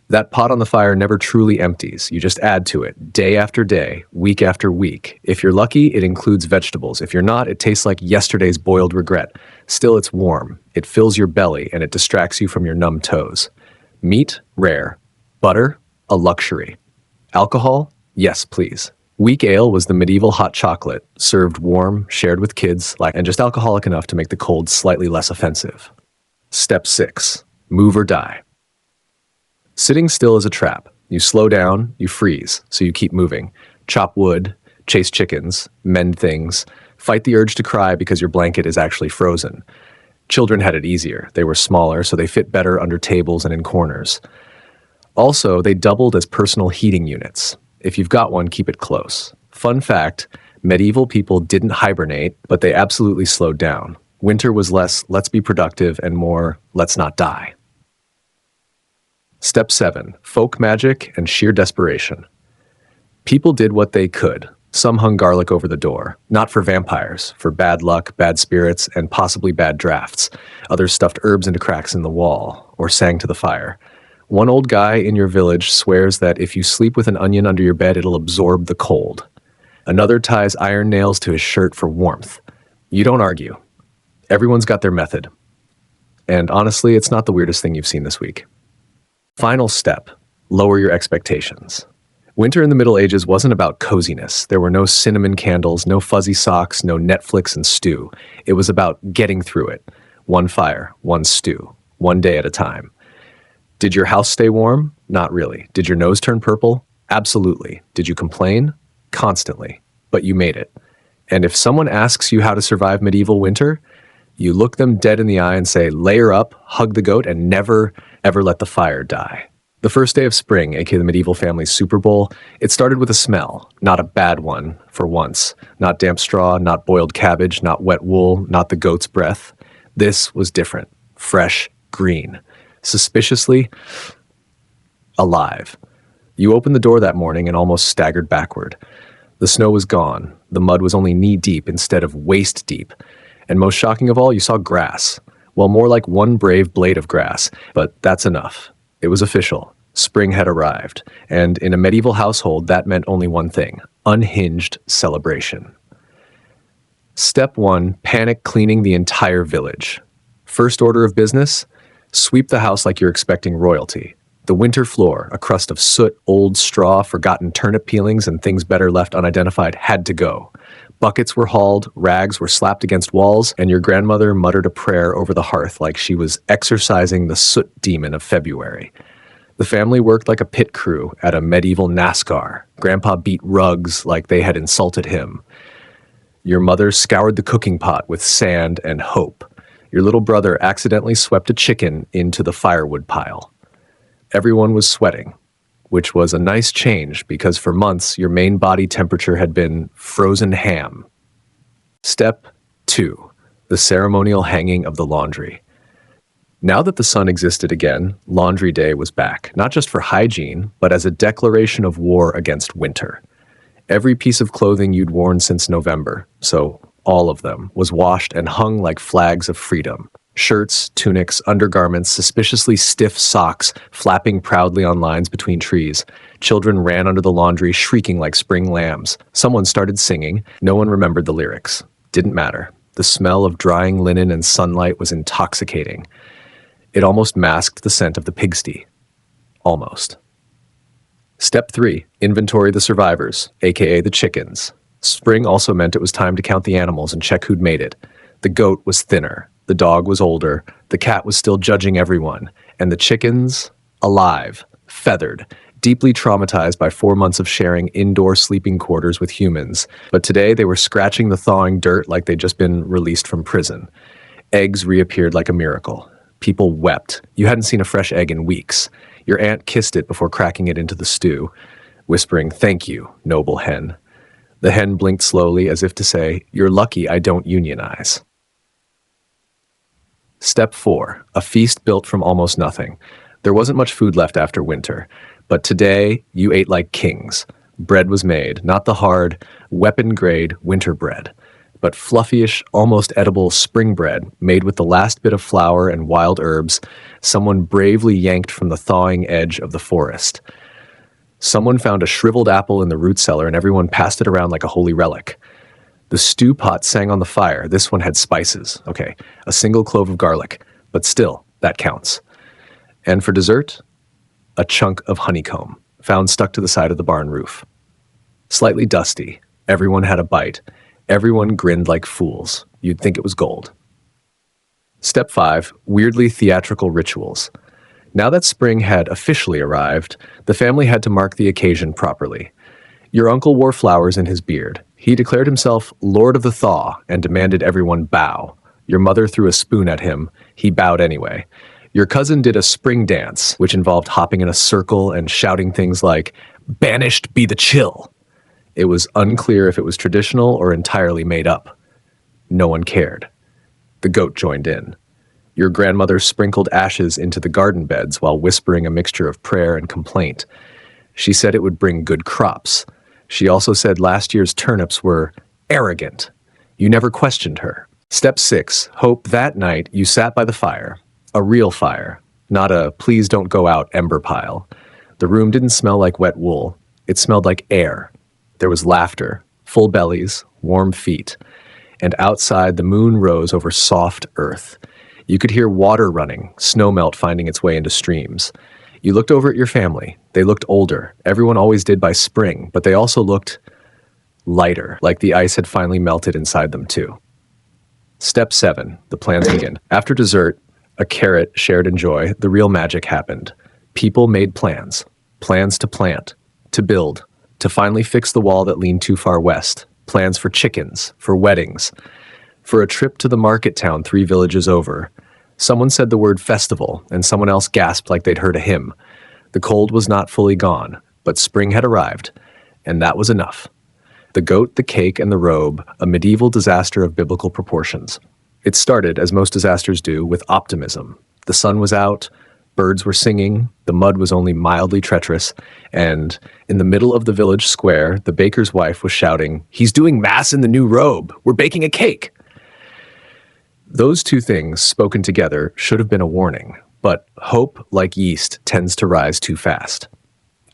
That pot on the fire never truly empties. You just add to it, day after day, week after week. If you're lucky, it includes vegetables. If you're not, it tastes like yesterday's boiled regret. Still, it's warm. It fills your belly, and it distracts you from your numb toes. Meat? Rare. Butter? A luxury. Alcohol? Yes, please. Weak ale was the medieval hot chocolate, served warm, shared with kids, and just alcoholic enough to make the cold slightly less offensive. Step 6, move or die. Sitting still is a trap. You slow down, you freeze, so you keep moving. Chop wood, chase chickens, mend things, fight the urge to cry because your blanket is actually frozen. Children had it easier. They were smaller, so they fit better under tables and in corners. Also, they doubled as personal heating units. If you've got one, keep it close. Fun fact, medieval people didn't hibernate, but they absolutely slowed down. Winter was less, let's be productive, and more, let's not die. Step 7, folk magic and sheer desperation. People did what they could. Some hung garlic over the door, not for vampires, for bad luck, bad spirits, and possibly bad drafts. Others stuffed herbs into cracks in the wall, or sang to the fire. One old guy in your village swears that if you sleep with an onion under your bed, it'll absorb the cold. Another ties iron nails to his shirt for warmth. You don't argue. Everyone's got their method. And honestly, it's not the weirdest thing you've seen this week. Final step, lower your expectations. Winter in the Middle Ages wasn't about coziness. There were no cinnamon candles, no fuzzy socks, no Netflix and stew. It was about getting through it. One fire, one stew, one day at a time. Did your house stay warm? Not really. Did your nose turn purple? Absolutely. Did you complain? Constantly. But you made it. And if someone asks you how to survive medieval winter, you look them dead in the eye and say, layer up, hug the goat, and never, ever let the fire die. The first day of spring, aka the medieval family's Super Bowl, it started with a smell, not a bad one, for once. Not damp straw, not boiled cabbage, not wet wool, not the goat's breath. This was different. Fresh, green. Suspiciously alive. You opened the door that morning and almost staggered backward. The snow was gone. The mud was only knee-deep instead of waist-deep. And most shocking of all, you saw grass. Well, more like one brave blade of grass, but that's enough. It was official. Spring had arrived. And in a medieval household, that meant only one thing: unhinged celebration. Step 1, panic cleaning the entire village. First order of business: sweep the house like you're expecting royalty. The winter floor, a crust of soot, old straw, forgotten turnip peelings, and things better left unidentified, had to go. Buckets were hauled, rags were slapped against walls, and your grandmother muttered a prayer over the hearth like she was exorcising the soot demon of February. The family worked like a pit crew at a medieval NASCAR. Grandpa beat rugs like they had insulted him. Your mother scoured the cooking pot with sand and hope. Your little brother accidentally swept a chicken into the firewood pile. Everyone was sweating, which was a nice change because for months your main body temperature had been frozen ham. Step 2. The ceremonial hanging of the laundry. Now that the sun existed again, Laundry Day was back, not just for hygiene, but as a declaration of war against winter. Every piece of clothing you'd worn since November, so all of them, was washed and hung like flags of freedom. Shirts, tunics, undergarments, suspiciously stiff socks flapping proudly on lines between trees. Children ran under the laundry, shrieking like spring lambs. Someone started singing. No one remembered the lyrics. Didn't matter. The smell of drying linen and sunlight was intoxicating. It almost masked the scent of the pigsty. Almost. Step 3. Inventory the survivors, aka the chickens. Spring also meant it was time to count the animals and check who'd made it. The goat was thinner. The dog was older, the cat was still judging everyone, and the chickens, alive, feathered, deeply traumatized by 4 months of sharing indoor sleeping quarters with humans. But today they were scratching the thawing dirt like they'd just been released from prison. Eggs reappeared like a miracle. People wept. You hadn't seen a fresh egg in weeks. Your aunt kissed it before cracking it into the stew, whispering, "Thank you, noble hen." The hen blinked slowly as if to say, "You're lucky I don't unionize." Step 4. A feast built from almost nothing. There wasn't much food left after winter, but today you ate like kings. Bread was made, not the hard, weapon-grade winter bread, but fluffyish, almost edible spring bread made with the last bit of flour and wild herbs someone bravely yanked from the thawing edge of the forest. Someone found a shriveled apple in the root cellar and everyone passed it around like a holy relic. The stew pot sang on the fire. This one had spices. Okay, a single clove of garlic, but still, that counts. And for dessert, a chunk of honeycomb, found stuck to the side of the barn roof. Slightly dusty, everyone had a bite. Everyone grinned like fools. You'd think it was gold. Step 5, weirdly theatrical rituals. Now that spring had officially arrived, the family had to mark the occasion properly. Your uncle wore flowers in his beard. He declared himself Lord of the Thaw and demanded everyone bow. Your mother threw a spoon at him. He bowed anyway. Your cousin did a spring dance, which involved hopping in a circle and shouting things like, "Banished be the chill." It was unclear if it was traditional or entirely made up. No one cared. The goat joined in. Your grandmother sprinkled ashes into the garden beds while whispering a mixture of prayer and complaint. She said it would bring good crops. She also said last year's turnips were arrogant. You never questioned her. Step 6. Hope that night you sat by the fire. A real fire, not a please don't go out ember pile. The room didn't smell like wet wool. It smelled like air. There was laughter, full bellies, warm feet. And outside the moon rose over soft earth. You could hear water running, snowmelt finding its way into streams. You looked over at your family. They looked older. Everyone always did by spring, but they also looked lighter, like the ice had finally melted inside them too. Step 7. The plans begin. After dessert, a carrot shared in joy, the real magic happened. People made plans. Plans to plant, to build, to finally fix the wall that leaned too far west. Plans for chickens, for weddings, for a trip to the market town 3 villages over. Someone said the word festival, and someone else gasped like they'd heard a hymn. The cold was not fully gone, but spring had arrived, and that was enough. The goat, the cake, and the robe, a medieval disaster of biblical proportions. It started, as most disasters do, with optimism. The sun was out, birds were singing, the mud was only mildly treacherous, and in the middle of the village square, the baker's wife was shouting, "He's doing mass in the new robe! We're baking a cake!" Those two things, spoken together, should have been a warning, but hope, like yeast, tends to rise too fast.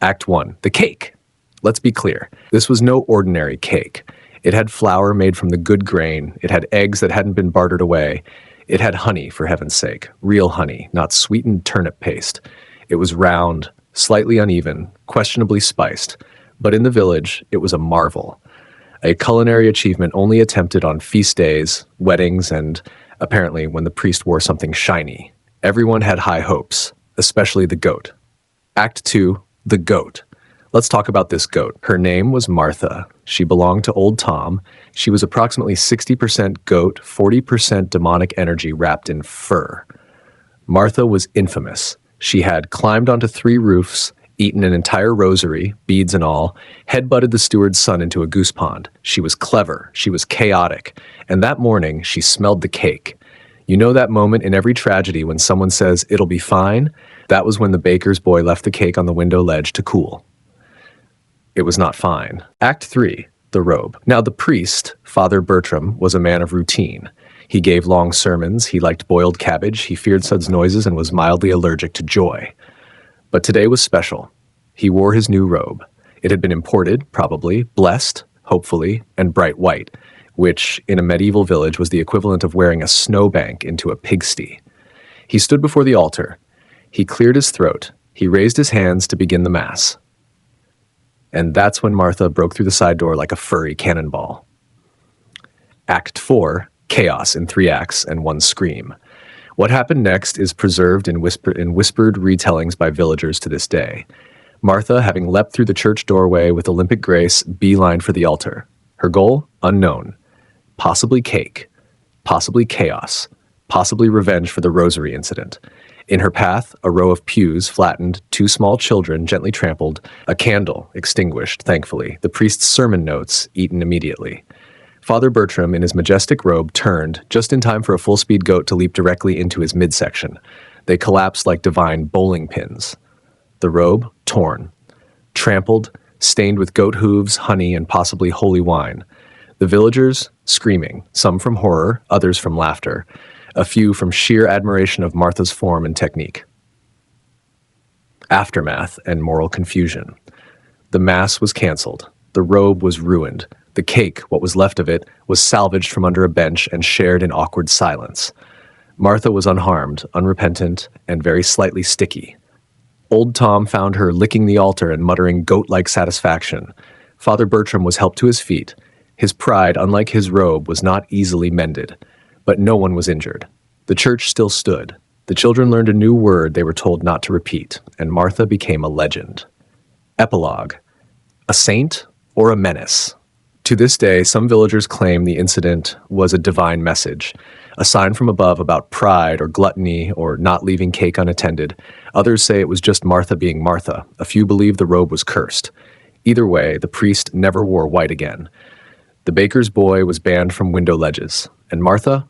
Act 1. The cake. Let's be clear. This was no ordinary cake. It had flour made from the good grain. It had eggs that hadn't been bartered away. It had honey, for heaven's sake. Real honey, not sweetened turnip paste. It was round, slightly uneven, questionably spiced. But in the village, it was a marvel. A culinary achievement only attempted on feast days, weddings, and apparently when the priest wore something shiny. Everyone had high hopes, especially the goat. Act 2. The goat. Let's talk about this goat. Her name was Martha. She belonged to Old Tom. She was approximately 60% goat, 40% demonic energy wrapped in fur. Martha was infamous. She had climbed onto 3 roofs, eaten an entire rosary, beads and all, headbutted the steward's son into a goose pond. She was clever, she was chaotic, and that morning she smelled the cake. You know that moment in every tragedy when someone says, "It'll be fine"? That was when the baker's boy left the cake on the window ledge to cool. It was not fine. Act 3, the robe. Now the priest, Father Bertram, was a man of routine. He gave long sermons, he liked boiled cabbage, he feared suds noises, and was mildly allergic to joy. But today was special. He wore his new robe. It had been imported, probably, blessed, hopefully, and bright white, which, in a medieval village, was the equivalent of wearing a snowbank into a pigsty. He stood before the altar. He cleared his throat. He raised his hands to begin the Mass. And that's when Martha broke through the side door like a furry cannonball. Act 4, chaos in 3 acts and 1 scream. What happened next is preserved in whispered retellings by villagers to this day. Martha, having leapt through the church doorway with Olympic grace, beelined for the altar. Her goal? Unknown. Possibly cake. Possibly chaos. Possibly revenge for the rosary incident. In her path, a row of pews flattened, 2 small children gently trampled, a candle extinguished, thankfully, the priest's sermon notes eaten immediately. Father Bertram, in his majestic robe, turned, just in time for a full-speed goat to leap directly into his midsection. They collapsed like divine bowling pins. The robe, torn. Trampled, stained with goat hooves, honey, and possibly holy wine. The villagers, screaming, some from horror, others from laughter, a few from sheer admiration of Martha's form and technique. Aftermath and moral confusion. The Mass was canceled. The robe was ruined. The cake, what was left of it, was salvaged from under a bench and shared in awkward silence. Martha was unharmed, unrepentant, and very slightly sticky. Old Tom found her licking the altar and muttering goat-like satisfaction. Father Bertram was helped to his feet. His pride, unlike his robe, was not easily mended. But no one was injured. The church still stood. The children learned a new word they were told not to repeat, and Martha became a legend. Epilogue. A saint or a menace? To this day, some villagers claim the incident was a divine message, a sign from above about pride or gluttony or not leaving cake unattended. Others say it was just Martha being Martha. A few believe the robe was cursed. Either way, the priest never wore white again. The baker's boy was banned from window ledges. And Martha?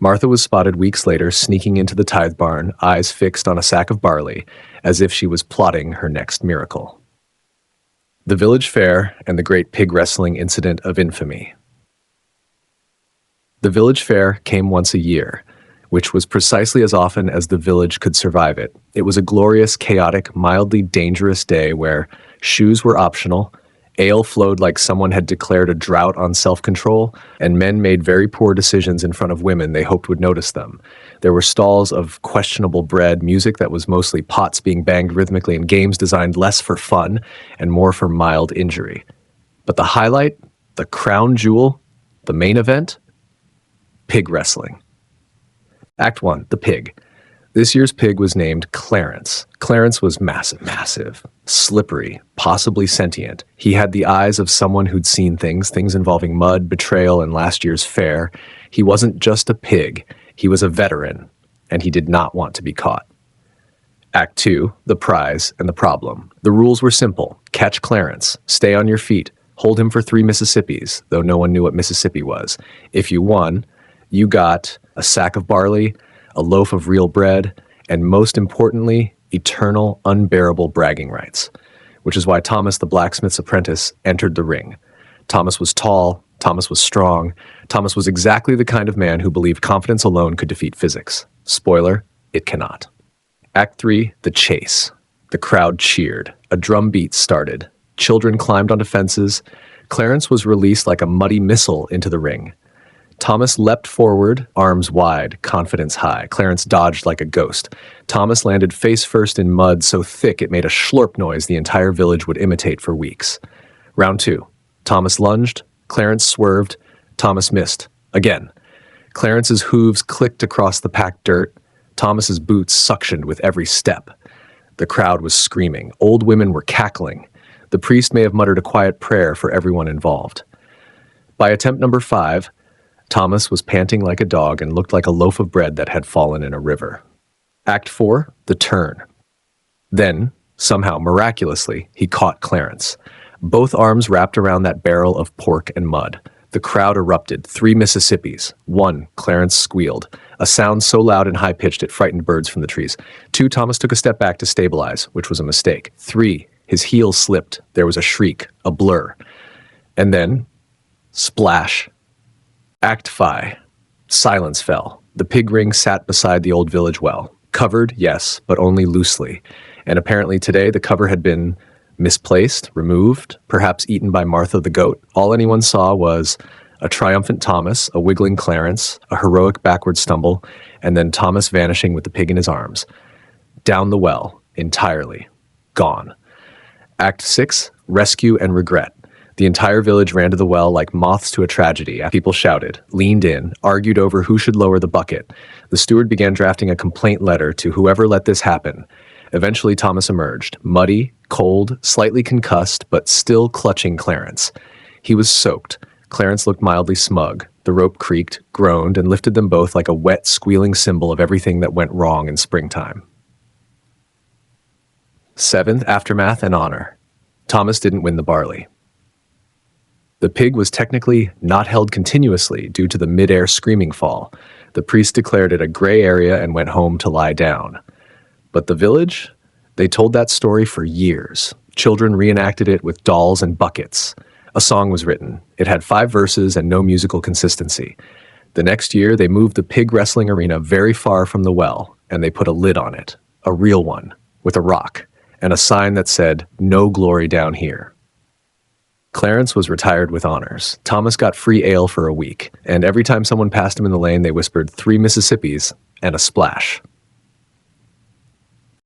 Martha was spotted weeks later sneaking into the tithe barn, eyes fixed on a sack of barley, as if she was plotting her next miracle. The village fair and the great pig wrestling incident of infamy. The village fair came once a year, which was precisely as often as the village could survive it. It was a glorious, chaotic, mildly dangerous day where shoes were optional, ale flowed like someone had declared a drought on self-control, and men made very poor decisions in front of women they hoped would notice them. There were stalls of questionable bread, music that was mostly pots being banged rhythmically, and games designed less for fun and more for mild injury. But the highlight, the crown jewel, the main event? Pig wrestling. Act 1, the pig. This year's pig was named Clarence. Clarence was massive, slippery, possibly sentient. He had the eyes of someone who'd seen things involving mud, betrayal, and last year's fair. He wasn't just a pig, he was a veteran, and he did not want to be caught. Act 2, the prize and the problem. The rules were simple. Catch Clarence, stay on your feet, hold him for 3 Mississippis, though no one knew what Mississippi was. If you won, you got a sack of barley, a loaf of real bread, and most importantly, eternal, unbearable bragging rights, which is why Thomas the blacksmith's apprentice entered the ring. Thomas was tall, Thomas was strong, Thomas was exactly the kind of man who believed confidence alone could defeat physics. Spoiler, it cannot. Act 3, the chase. The crowd cheered. A drum beat started. Children climbed onto fences. Clarence was released like a muddy missile into the ring. Thomas leapt forward, arms wide, confidence high. Clarence dodged like a ghost. Thomas landed face first in mud so thick it made a slurp noise the entire village would imitate for weeks. Round 2. Thomas lunged. Clarence swerved. Thomas missed. Again. Clarence's hooves clicked across the packed dirt. Thomas's boots suctioned with every step. The crowd was screaming. Old women were cackling. The priest may have muttered a quiet prayer for everyone involved. By attempt number 5, Thomas was panting like a dog and looked like a loaf of bread that had fallen in a river. Act 4, the turn. Then, Somehow, miraculously, he caught Clarence. Both arms wrapped around that barrel of pork and mud. The crowd erupted. 3 Mississippis. 1, Clarence squealed, a sound so loud and high-pitched it frightened birds from the trees. 2, Thomas took a step back to stabilize, which was a mistake. 3, his heel slipped. There was a shriek, a blur. And then, splash. Act Phi. Silence fell. The pig ring sat beside the old village well. Covered, yes, but only loosely. And apparently today the cover had been misplaced, removed, perhaps eaten by Martha the goat. All anyone saw was a triumphant Thomas, a wiggling Clarence, a heroic backward stumble, and then Thomas vanishing with the pig in his arms. Down the well, entirely. Gone. Act 6, rescue and regret. The entire village ran to the well like moths to a tragedy. People shouted, leaned in, argued over who should lower the bucket. The steward began drafting a complaint letter to whoever let this happen. Eventually, Thomas emerged, muddy, cold, slightly concussed, but still clutching Clarence. He was soaked. Clarence looked mildly smug. The rope creaked, groaned, and lifted them both like a wet, squealing symbol of everything that went wrong in springtime. 7th, aftermath and honor. Thomas didn't win the barley. The pig was technically not held continuously due to the mid-air screaming fall. The priest declared it a gray area and went home to lie down. But the village? They told that story for years. Children reenacted it with dolls and buckets. A song was written. It had 5 verses and no musical consistency. The next year, they moved the pig wrestling arena very far from the well, and they put a lid on it, a real one, with a rock, and a sign that said, "No glory down here." Clarence was retired with honors. Thomas got free ale for a week, and every time someone passed him in the lane, they whispered 3 Mississippis and a splash.